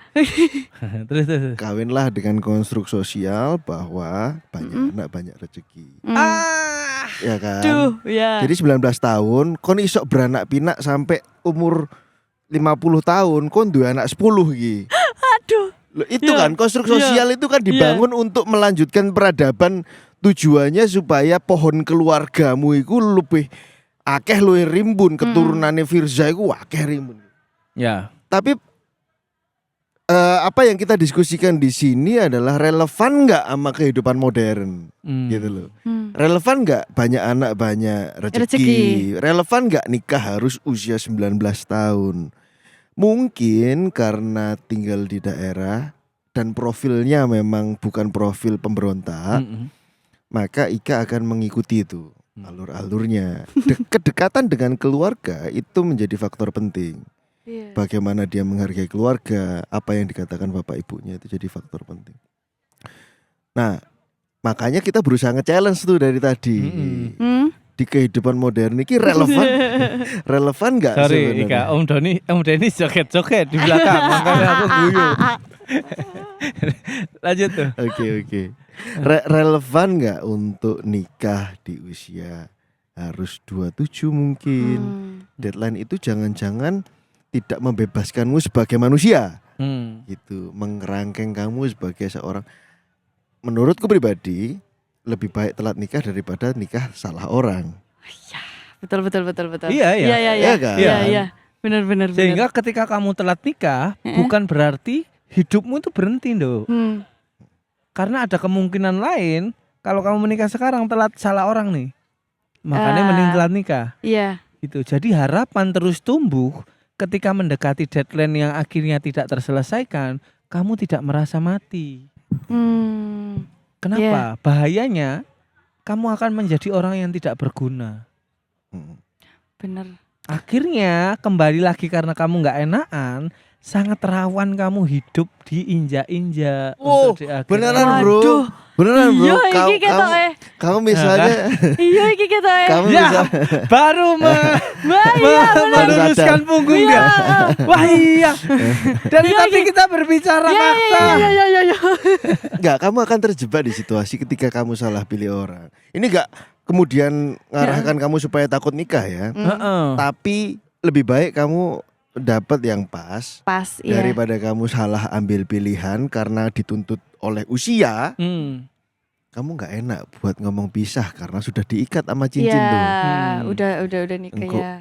Speaker 2: Terus.
Speaker 4: Kawinlah dengan konstruk sosial bahwa banyak anak banyak rezeki. Ya kan? Jadi 19 tahun kon isok beranak pinak sampai umur 50 tahun kon duwe anak 10 iki.
Speaker 1: Aduh.
Speaker 4: Loh, itu kan konstruk sosial itu kan dibangun untuk melanjutkan peradaban, tujuannya supaya pohon keluargamu itu lebih akeh luwih rimbun, keturunannya Firza iku akeh rimbun.
Speaker 2: Ya.
Speaker 4: Tapi apa yang kita diskusikan di sini adalah relevan nggak sama kehidupan modern, gitu loh. Relevan nggak banyak anak banyak rezeki? Relevan nggak nikah harus usia 19 tahun? Mungkin karena tinggal di daerah dan profilnya memang bukan profil pemberontak, maka Ika akan mengikuti itu alur-alurnya. Kedekatan dengan keluarga itu menjadi faktor penting. Bagaimana dia menghargai keluarga, apa yang dikatakan bapak ibunya itu jadi faktor penting. Nah, makanya kita berusaha nge-challenge tuh dari tadi. Di kehidupan modern ini relevan relevan nggak
Speaker 2: Sorry Ika, Om Doni joget-joget di belakang, makanya aku guyu. Lanjut tuh.
Speaker 4: Oke. Relevan nggak untuk nikah di usia harus 27 mungkin? Deadline itu jangan-jangan tidak membebaskanmu sebagai manusia, gitu, mengerangkeng kamu sebagai seorang. Menurutku pribadi lebih baik telat nikah daripada nikah salah orang.
Speaker 1: Iya, betul.
Speaker 2: Iya.
Speaker 4: Iya kan?
Speaker 1: Iya. Benar.
Speaker 2: Sehingga ketika kamu telat nikah, bukan berarti hidupmu itu berhenti loh. Karena ada kemungkinan lain kalau kamu menikah sekarang telat salah orang nih. Makanya mending telat nikah.
Speaker 1: Iya.
Speaker 2: Gitu. Jadi harapan terus tumbuh ketika mendekati deadline yang akhirnya tidak terselesaikan, kamu tidak merasa mati. Kenapa? Bahayanya kamu akan menjadi orang yang tidak berguna.
Speaker 1: Bener.
Speaker 2: Akhirnya kembali lagi karena kamu nggak enakan, sangat rawan kamu hidup diinjak-injak.
Speaker 4: Oh, beneran bro. Beneran bro.
Speaker 1: Iya,
Speaker 4: Kamu misalnya
Speaker 1: iya iki ketoke.
Speaker 4: kamu
Speaker 2: Ya,
Speaker 4: bisa
Speaker 2: baru meluruskan punggung dia. Wah iya. Dan tapi kita berbicara fakta.
Speaker 1: Iya.
Speaker 4: enggak, kamu akan terjebak di situasi ketika kamu salah pilih orang. Ini enggak kemudian ngarahkan kamu supaya takut nikah ya. Tapi lebih baik kamu dapat yang pas daripada kamu salah ambil pilihan karena dituntut oleh usia. Kamu nggak enak buat ngomong pisah karena sudah diikat sama cincin tuh.
Speaker 1: Udah nikah ya.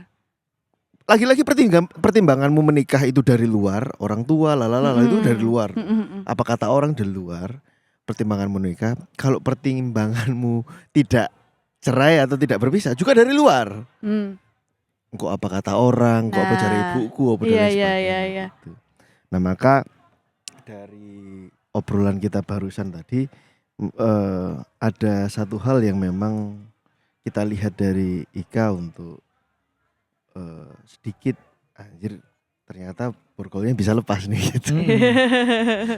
Speaker 4: Lagi-lagi pertimbanganmu menikah itu dari luar, orang tua itu dari luar. Apa kata orang dari luar, pertimbangan menikah. Kalau pertimbanganmu tidak cerai atau tidak berpisah juga dari luar. Kok apa kata orang, kok apa cara ibuku, apa dan sebagainya. Gitu. Nah maka dari obrolan kita barusan tadi ada satu hal yang memang kita lihat dari Ika untuk sedikit anjir ternyata borgolnya bisa lepas nih gitu.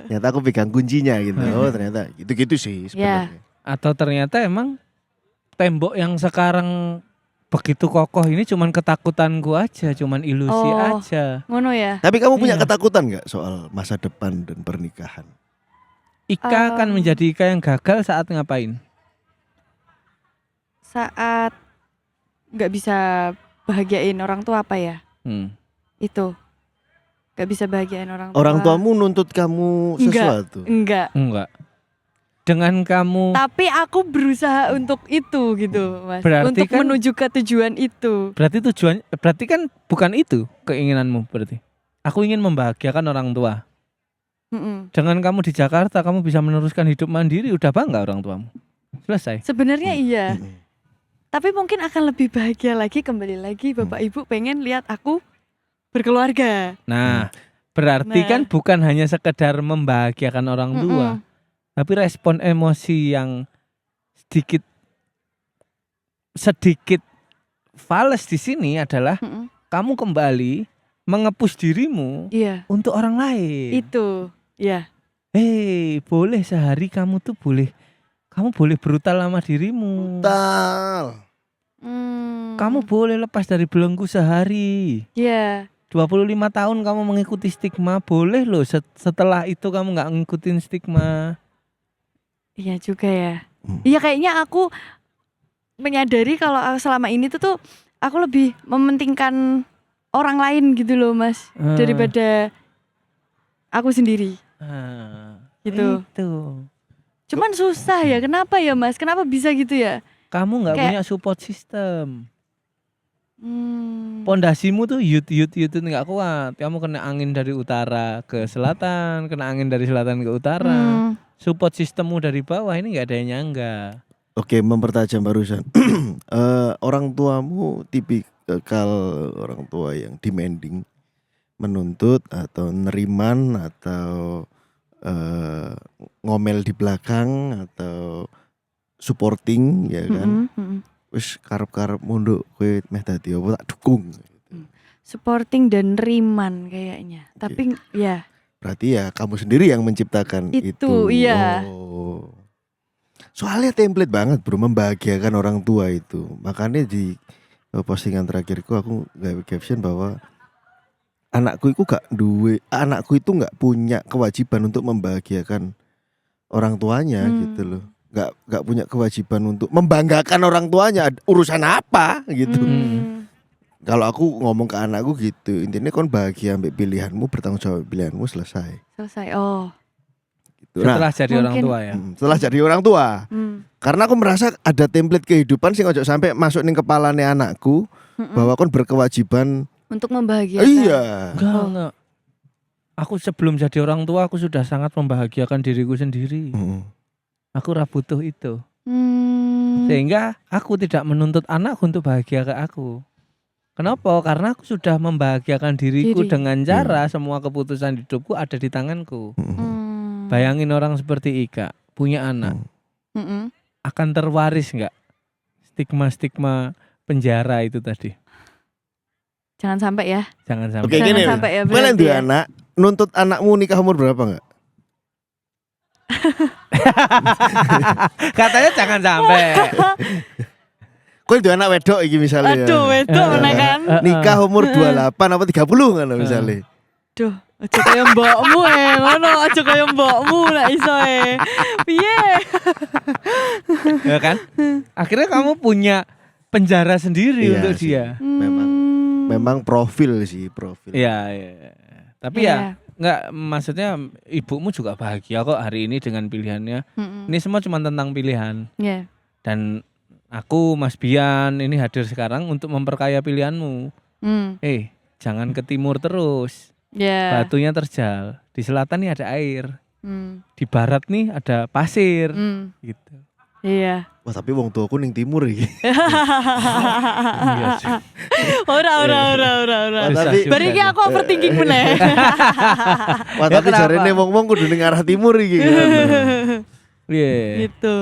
Speaker 4: Ternyata aku pegang kuncinya gitu. Oh ternyata gitu-gitu sih sebenarnya.
Speaker 2: Atau ternyata emang tembok yang sekarang begitu kokoh ini cuman ketakutanku aja, cuman ilusi aja.
Speaker 1: Ngono ya.
Speaker 4: Tapi kamu punya ketakutan nggak soal masa depan dan pernikahan?
Speaker 2: Ika akan menjadi Ika yang gagal saat ngapain?
Speaker 1: Saat nggak bisa bahagiain orang tua apa ya? Itu nggak bisa bahagiain orang tua.
Speaker 4: Orang tuamu nuntut kamu sesuatu?
Speaker 1: Enggak.
Speaker 2: Dengan kamu.
Speaker 1: Tapi aku berusaha untuk itu gitu, Mas.
Speaker 2: Berarti
Speaker 1: untuk
Speaker 2: kan,
Speaker 1: menuju ke tujuan itu.
Speaker 2: Berarti kan bukan itu keinginanmu berarti. Aku ingin membahagiakan orang tua. Dengan kamu di Jakarta, kamu bisa meneruskan hidup mandiri, udah bangga orang tuamu. Selesai.
Speaker 1: Sebenarnya iya. Tapi mungkin akan lebih bahagia lagi, kembali lagi Bapak Ibu pengen lihat aku berkeluarga.
Speaker 2: Nah, berarti kan bukan hanya sekedar membahagiakan orang tua. Tapi respon emosi yang sedikit fals di sini adalah kamu kembali mengepus dirimu untuk orang lain.
Speaker 1: Itu, ya.
Speaker 2: Boleh sehari kamu boleh brutal sama dirimu.
Speaker 4: Brutal.
Speaker 2: Kamu boleh lepas dari belenggu sehari.
Speaker 1: Iya.
Speaker 2: 25 tahun kamu mengikuti stigma, boleh loh setelah itu kamu nggak ngikutin stigma.
Speaker 1: Iya juga ya. Iya kayaknya aku menyadari kalau selama ini tuh aku lebih mementingkan orang lain gitu loh Mas, daripada aku sendiri. Gitu.
Speaker 2: Itu.
Speaker 1: Cuman susah ya, kenapa ya Mas? Kenapa bisa gitu ya?
Speaker 2: Kamu nggak punya support system. Pondasimu tuh yut nggak kuat. Kamu kena angin dari utara ke selatan, kena angin dari selatan ke utara. Support sistemmu dari bawah ini nggak ada yang nyangga.
Speaker 4: Oke, mempertajam barusan. Orang tuamu tipikal orang tua yang demanding, menuntut atau neriman atau ngomel di belakang atau supporting ya kan. Wis karep-karep munduk kowe meh dadi apa tak dukung.
Speaker 1: Supporting dan neriman kayaknya. Tapi ya.
Speaker 4: Berarti ya kamu sendiri yang menciptakan itu.
Speaker 1: Iya.
Speaker 4: Oh. Soalnya template banget bro, membahagiakan orang tua itu. Makanya di postingan terakhirku aku nggak caption bahwa anakku itu nggak punya kewajiban untuk membahagiakan orang tuanya gitu loh. Nggak punya kewajiban untuk membanggakan orang tuanya. Urusan apa gitu. Kalau aku ngomong ke anakku gitu, intinya kon bahagia ambil pilihanmu, bertanggung jawab pilihanmu, selesai.
Speaker 1: Oh.
Speaker 4: Gitu.
Speaker 2: Setelah jadi orang tua ya.
Speaker 4: Setelah jadi orang tua. Karena aku merasa ada template kehidupan sih ojo sampai masuk ning kepalane anakku bahwa kon berkewajiban
Speaker 1: untuk membahagiakan.
Speaker 4: Iya.
Speaker 2: Enggak. Aku sebelum jadi orang tua aku sudah sangat membahagiakan diriku sendiri. Aku ora butuh itu. Sehingga aku tidak menuntut anakku untuk bahagia ke aku. Kenapa? Karena aku sudah membahagiakan diriku dengan cara semua keputusan hidupku ada di tanganku. Bayangin orang seperti Ika punya anak, akan terwaris nggak stigma-stigma penjara itu tadi?
Speaker 1: Jangan sampai ya.
Speaker 2: Jangan sampai.
Speaker 4: Oke,
Speaker 1: Jangan
Speaker 4: gini.
Speaker 1: sampai ya.
Speaker 4: Kalian dua anak, nuntut anakmu nikah umur berapa nggak?
Speaker 2: Katanya jangan sampai.
Speaker 4: Kau dua anak wedok iki misalnya.
Speaker 1: Aduh, wedok mana kan?
Speaker 4: Nikah umur 28 apa 30 kan misalnya.
Speaker 1: Duh, aja kaya mbokmu ngono, aja kaya mbokmu nek iso piye?
Speaker 2: Ya kan? Akhirnya kamu punya penjara sendiri
Speaker 4: Iya
Speaker 2: untuk
Speaker 4: sih.
Speaker 2: dia.
Speaker 4: Memang profil sih, profil.
Speaker 2: Iya. Tapi ya enggak, maksudnya ibumu juga bahagia kok hari ini dengan pilihannya. Ini semua cuma tentang pilihan.
Speaker 1: Iya.
Speaker 2: Dan aku Mas Bian ini hadir sekarang untuk memperkaya pilihanmu. Jangan ke timur terus. Batunya terjal. Di selatan nih ada air. Di barat nih ada pasir. Gitu.
Speaker 1: Iya.
Speaker 4: Wah, tapi wong tuaku ning timur iki.
Speaker 2: Iya sih.
Speaker 1: Ora.
Speaker 4: Tapi
Speaker 1: Bari iki aku overthinking meneh.
Speaker 4: wah, tapi jarene wong-wong kudu ning arah timur iki kan.
Speaker 2: Iya.
Speaker 1: Gitu.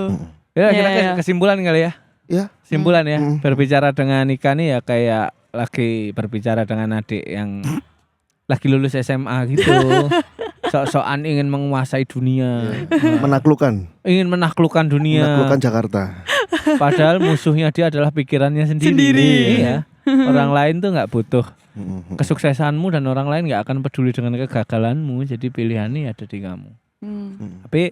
Speaker 2: Ya, kita kesimpulan kali ya.
Speaker 4: Ya.
Speaker 2: Simpulan ya. Berbicara dengan Nika nih ya kayak lagi berbicara dengan adik yang lagi lulus SMA gitu. Sok-sokan ingin menguasai dunia.
Speaker 4: Menaklukkan.
Speaker 2: Ingin menaklukkan dunia.
Speaker 4: Menaklukkan Jakarta.
Speaker 2: Padahal musuhnya dia adalah pikirannya sendiri. Iya. Orang lain tuh nggak butuh kesuksesanmu dan orang lain nggak akan peduli dengan kegagalanmu. Jadi pilihannya ada di kamu. Tapi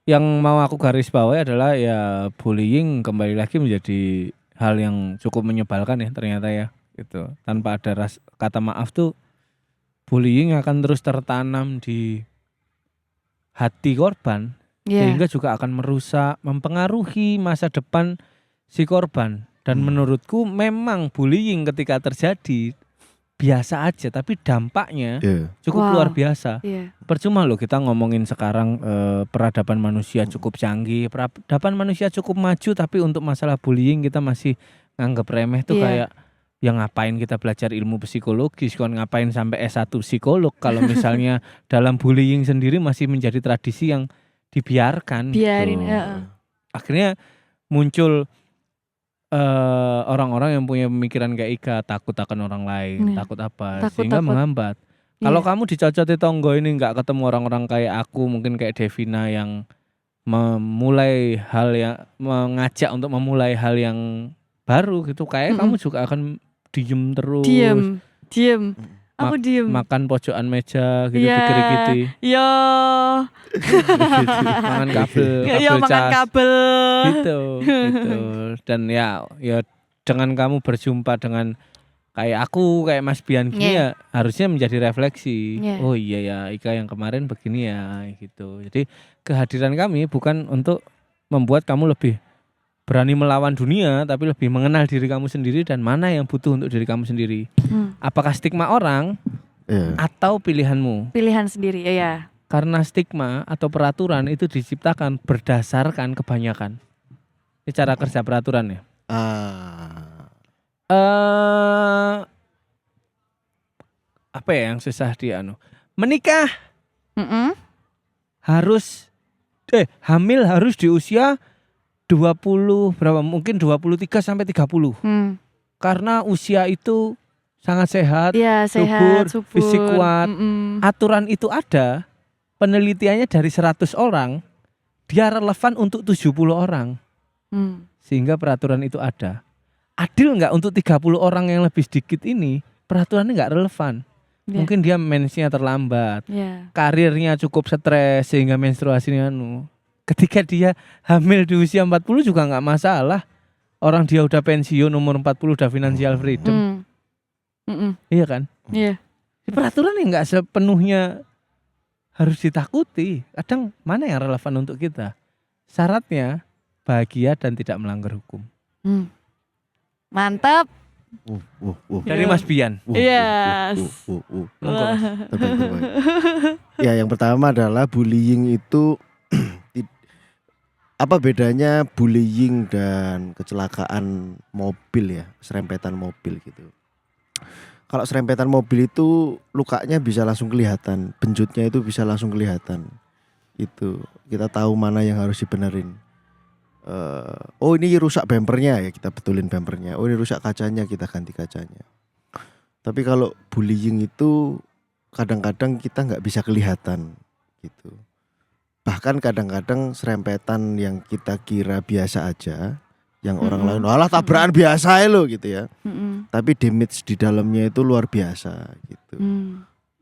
Speaker 2: yang mau aku garis bawahi adalah ya bullying kembali lagi menjadi hal yang cukup menyebalkan ya ternyata ya. Gitu. Tanpa ada kata maaf tuh bullying akan terus tertanam di hati korban. Sehingga juga akan merusak, mempengaruhi masa depan si korban. Dan menurutku memang bullying ketika terjadi biasa aja, tapi dampaknya cukup luar biasa. Percuma loh kita ngomongin sekarang peradaban manusia cukup canggih, peradaban manusia cukup maju, tapi untuk masalah bullying kita masih nganggep remeh tuh kayak yang ngapain kita belajar ilmu psikologis, kon ngapain sampai S1 psikolog kalau misalnya dalam bullying sendiri masih menjadi tradisi yang dibiarkan.
Speaker 1: Biarin.
Speaker 2: Gitu. Akhirnya muncul orang-orang yang punya pemikiran kayak Ika, takut akan orang lain, takut apa, sehingga menghambat. Kalau kamu dicocoti tonggo ini nggak ketemu orang-orang kayak aku, mungkin kayak Devina yang memulai hal yang mengajak untuk memulai hal yang baru gitu, kayak kamu juga akan diem terus.
Speaker 1: Diem. Aku diem.
Speaker 2: Makan pojokan meja gitu, dikirikiti.
Speaker 1: Yo.
Speaker 2: Makan kabel
Speaker 1: makan kabel.
Speaker 2: Gitu. Dan ya dengan kamu berjumpa dengan kayak aku, kayak Mas Bian gini ya harusnya menjadi refleksi. Oh iya ya, Ika yang kemarin begini ya gitu. Jadi kehadiran kami bukan untuk membuat kamu lebih berani melawan dunia, tapi lebih mengenal diri kamu sendiri dan mana yang butuh untuk diri kamu sendiri. Apakah stigma orang atau pilihanmu?
Speaker 1: Pilihan sendiri, ya.
Speaker 2: Karena stigma atau peraturan itu diciptakan berdasarkan kebanyakan. Ini cara kerja peraturan ya. Apa ya yang susah menikah harus hamil harus di usia 20 berapa mungkin 23 sampai 30. Karena usia itu sangat sehat, subur, fisik kuat. Aturan itu ada, penelitiannya dari 100 orang, dia relevan untuk 70 orang. Sehingga peraturan itu ada. Adil nggak untuk 30 orang yang lebih sedikit ini, peraturannya nggak relevan. Mungkin dia mensnya terlambat, karirnya cukup stres sehingga menstruasinya Ketika dia hamil di usia 40 juga nggak masalah. Orang dia udah pensiun umur 40 udah financial freedom. Iya kan?
Speaker 1: Iya.
Speaker 2: Peraturan yang nggak sepenuhnya harus ditakuti. Kadang mana yang relevan untuk kita? Syaratnya bahagia dan tidak melanggar hukum.
Speaker 1: Mantap.
Speaker 2: Dari Mas Bian.
Speaker 1: Yes.
Speaker 4: Ya, yang pertama adalah bullying itu apa bedanya bullying dan kecelakaan mobil ya, serempetan mobil gitu. Kalau serempetan mobil itu lukanya bisa langsung kelihatan, benjutnya itu bisa langsung kelihatan. Itu kita tahu mana yang harus dibenerin. Oh ini rusak bempernya ya kita betulin bempernya. Oh ini rusak kacanya kita ganti kacanya. Tapi kalau bullying itu kadang-kadang kita nggak bisa kelihatan gitu. Bahkan kadang-kadang serempetan yang kita kira biasa aja, yang orang lain alah tabrakan biasa lo gitu ya. Tapi damage di dalamnya itu luar biasa gitu.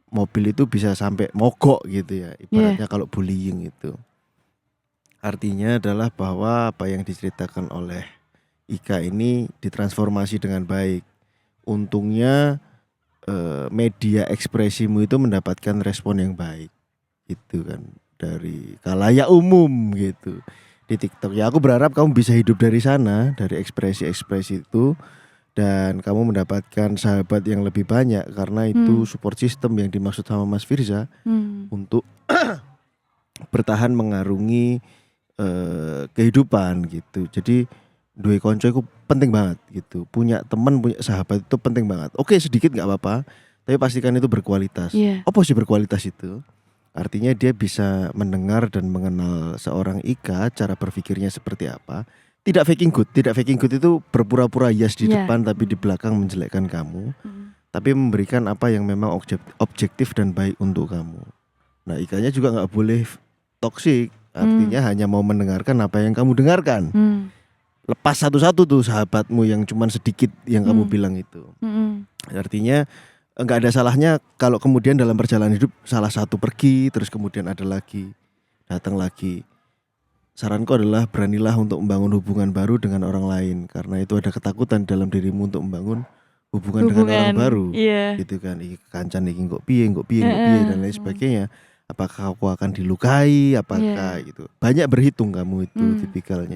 Speaker 4: Mobil itu bisa sampai mogok gitu ya. Ibaratnya kalau bullying itu. Artinya adalah bahwa apa yang diceritakan oleh Ika ini ditransformasi dengan baik. Untungnya media ekspresimu itu mendapatkan respon yang baik. Itu kan dari khalayak umum gitu di TikTok. Ya aku berharap kamu bisa hidup dari sana, dari ekspresi-ekspresi itu, dan kamu mendapatkan sahabat yang lebih banyak karena itu support system yang dimaksud sama Mas Firza untuk bertahan mengarungi kehidupan gitu. Jadi duwe konco itu penting banget gitu. Punya teman, punya sahabat itu penting banget. Oke sedikit nggak apa-apa, tapi pastikan itu berkualitas. Apa sih berkualitas itu? Artinya dia bisa mendengar dan mengenal seorang Ika, cara berpikirnya seperti apa. Tidak faking good. Tidak faking good itu berpura-pura yes di depan tapi di belakang menjelekkan kamu. Tapi memberikan apa yang memang objektif dan baik untuk kamu. Nah Ikanya juga gak boleh toksik. Artinya hanya mau mendengarkan apa yang kamu dengarkan. Lepas satu-satu tuh sahabatmu yang cuman sedikit yang kamu bilang itu. Artinya enggak ada salahnya kalau kemudian dalam perjalanan hidup salah satu pergi, terus kemudian ada lagi, datang lagi. Saranku adalah beranilah untuk membangun hubungan baru dengan orang lain, karena itu ada ketakutan dalam dirimu untuk membangun hubungan dengan orang baru. Gitu kan, iki kancan iki kok piye dan lain sebagainya. Apakah aku akan dilukai, apakah gitu. Banyak berhitung kamu itu tipikalnya.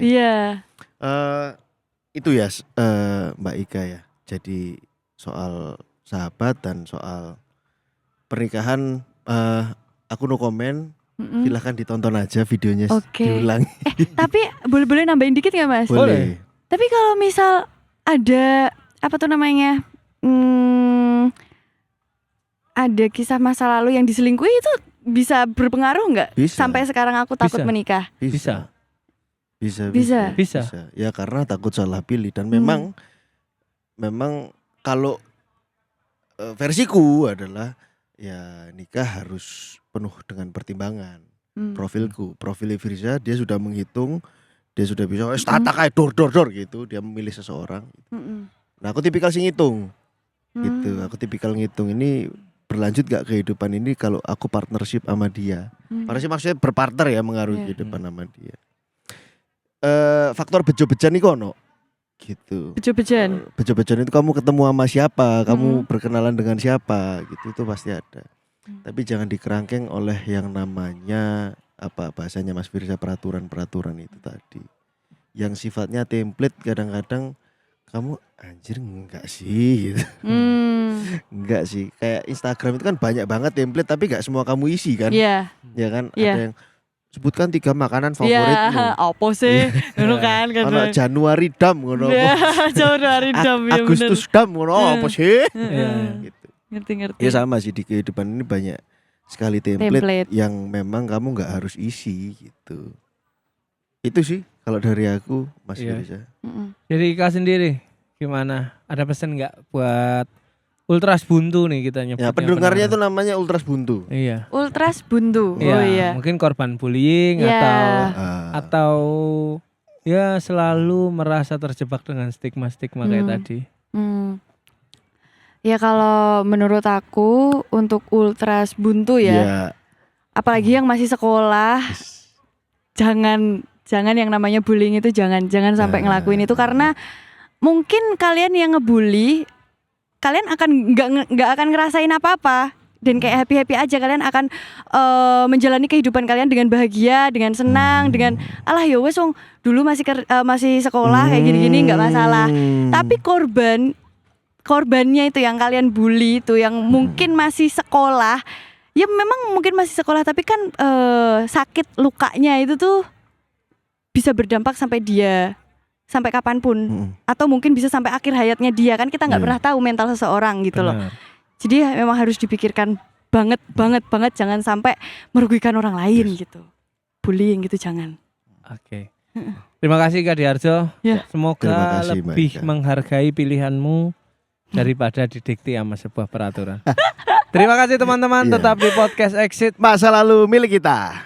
Speaker 4: Itu ya Mbak Ika ya. Jadi soal sahabat dan soal pernikahan aku no comment. Silahkan ditonton aja videonya diulang.
Speaker 1: Tapi boleh nambahin dikit gak Mas?
Speaker 4: Boleh.
Speaker 1: Tapi kalau misal ada apa tuh namanya ada kisah masa lalu yang diselingkuhi itu bisa berpengaruh nggak? Sampai sekarang aku takut menikah.
Speaker 4: Bisa. Ya karena takut salah pilih dan memang kalau versiku adalah ya nikah harus penuh dengan pertimbangan. Profil Firza dia sudah menghitung, dia sudah bisa tata kayak dor gitu, dia memilih seseorang. Nah aku tipikal sih ngitung, gitu. Aku tipikal ngitung ini berlanjut gak kehidupan ini kalau aku partnership sama dia. Partnership maksudnya berpartner ya, mengaruhi kehidupan sama dia. Faktor bejo-bejan nih kono. Gitu. Bejo-bejan itu kamu ketemu sama siapa, kamu berkenalan dengan siapa, gitu itu pasti ada. Tapi jangan dikerangkeng oleh yang namanya apa bahasanya Mas Firza peraturan itu tadi. yang sifatnya template kadang-kadang kamu anjir enggak sih gitu. Enggak sih. Kayak Instagram itu kan banyak banget template tapi enggak semua kamu isi kan.
Speaker 1: Iya.
Speaker 4: Ya kan
Speaker 1: Iya.
Speaker 4: ada yang sebutkan 3 makanan
Speaker 1: Iya,
Speaker 4: favoritmu.
Speaker 1: apa sih? Ngono kan
Speaker 4: Ono Januari dam ngono apa.
Speaker 1: Januari dam ya bener.
Speaker 4: Agustus dam ngono apa sih?
Speaker 2: Iya.
Speaker 4: Gitu.
Speaker 1: Ngerti.
Speaker 4: Ya sama sih di kehidupan ini banyak sekali template.
Speaker 1: Template.
Speaker 4: yang memang kamu nggak harus isi gitu. Itu sih kalau dari aku Mas
Speaker 2: Iya.
Speaker 4: Firza.
Speaker 2: Jadi Ika sendiri gimana? Ada pesan nggak buat Ultras Buntu nih kita nyebutnya?
Speaker 4: Ya pendengarnya itu namanya Ultras Buntu.
Speaker 2: Iya.
Speaker 1: Ultras buntu.
Speaker 2: Iya,
Speaker 1: Oh iya.
Speaker 2: mungkin korban bullying
Speaker 1: Iya.
Speaker 2: atau ya selalu merasa terjebak dengan stigma-stigma kayak tadi.
Speaker 1: Ya kalau menurut aku untuk ultras buntu ya, apalagi yang masih sekolah, jangan yang namanya bullying itu jangan sampai ngelakuin itu karena mungkin kalian yang ngebully, kalian akan nggak akan ngerasain apa-apa dan kayak happy aja, kalian akan menjalani kehidupan kalian dengan bahagia, dengan senang, dengan alah ya wes wong dulu masih sekolah kayak gini-gini nggak masalah. Tapi korbannya itu yang kalian bully itu yang mungkin masih sekolah, ya memang mungkin masih sekolah tapi kan sakit lukanya itu tuh bisa berdampak sampai kapanpun atau mungkin bisa sampai akhir hayatnya dia, kan kita nggak pernah tahu mental seseorang gitu loh. Jadi memang harus dipikirkan banget jangan sampai merugikan orang lain gitu. Bullying gitu jangan.
Speaker 2: Oke. Terima kasih Kak Diarjo.
Speaker 1: Ya.
Speaker 2: Semoga
Speaker 4: Terima kasih,
Speaker 2: lebih
Speaker 4: Mbak Ika.
Speaker 2: menghargai pilihanmu daripada didikti sama sebuah peraturan. Terima kasih teman-teman,
Speaker 4: Iya.
Speaker 2: tetap di podcast Exit.
Speaker 4: Masa lalu milik kita.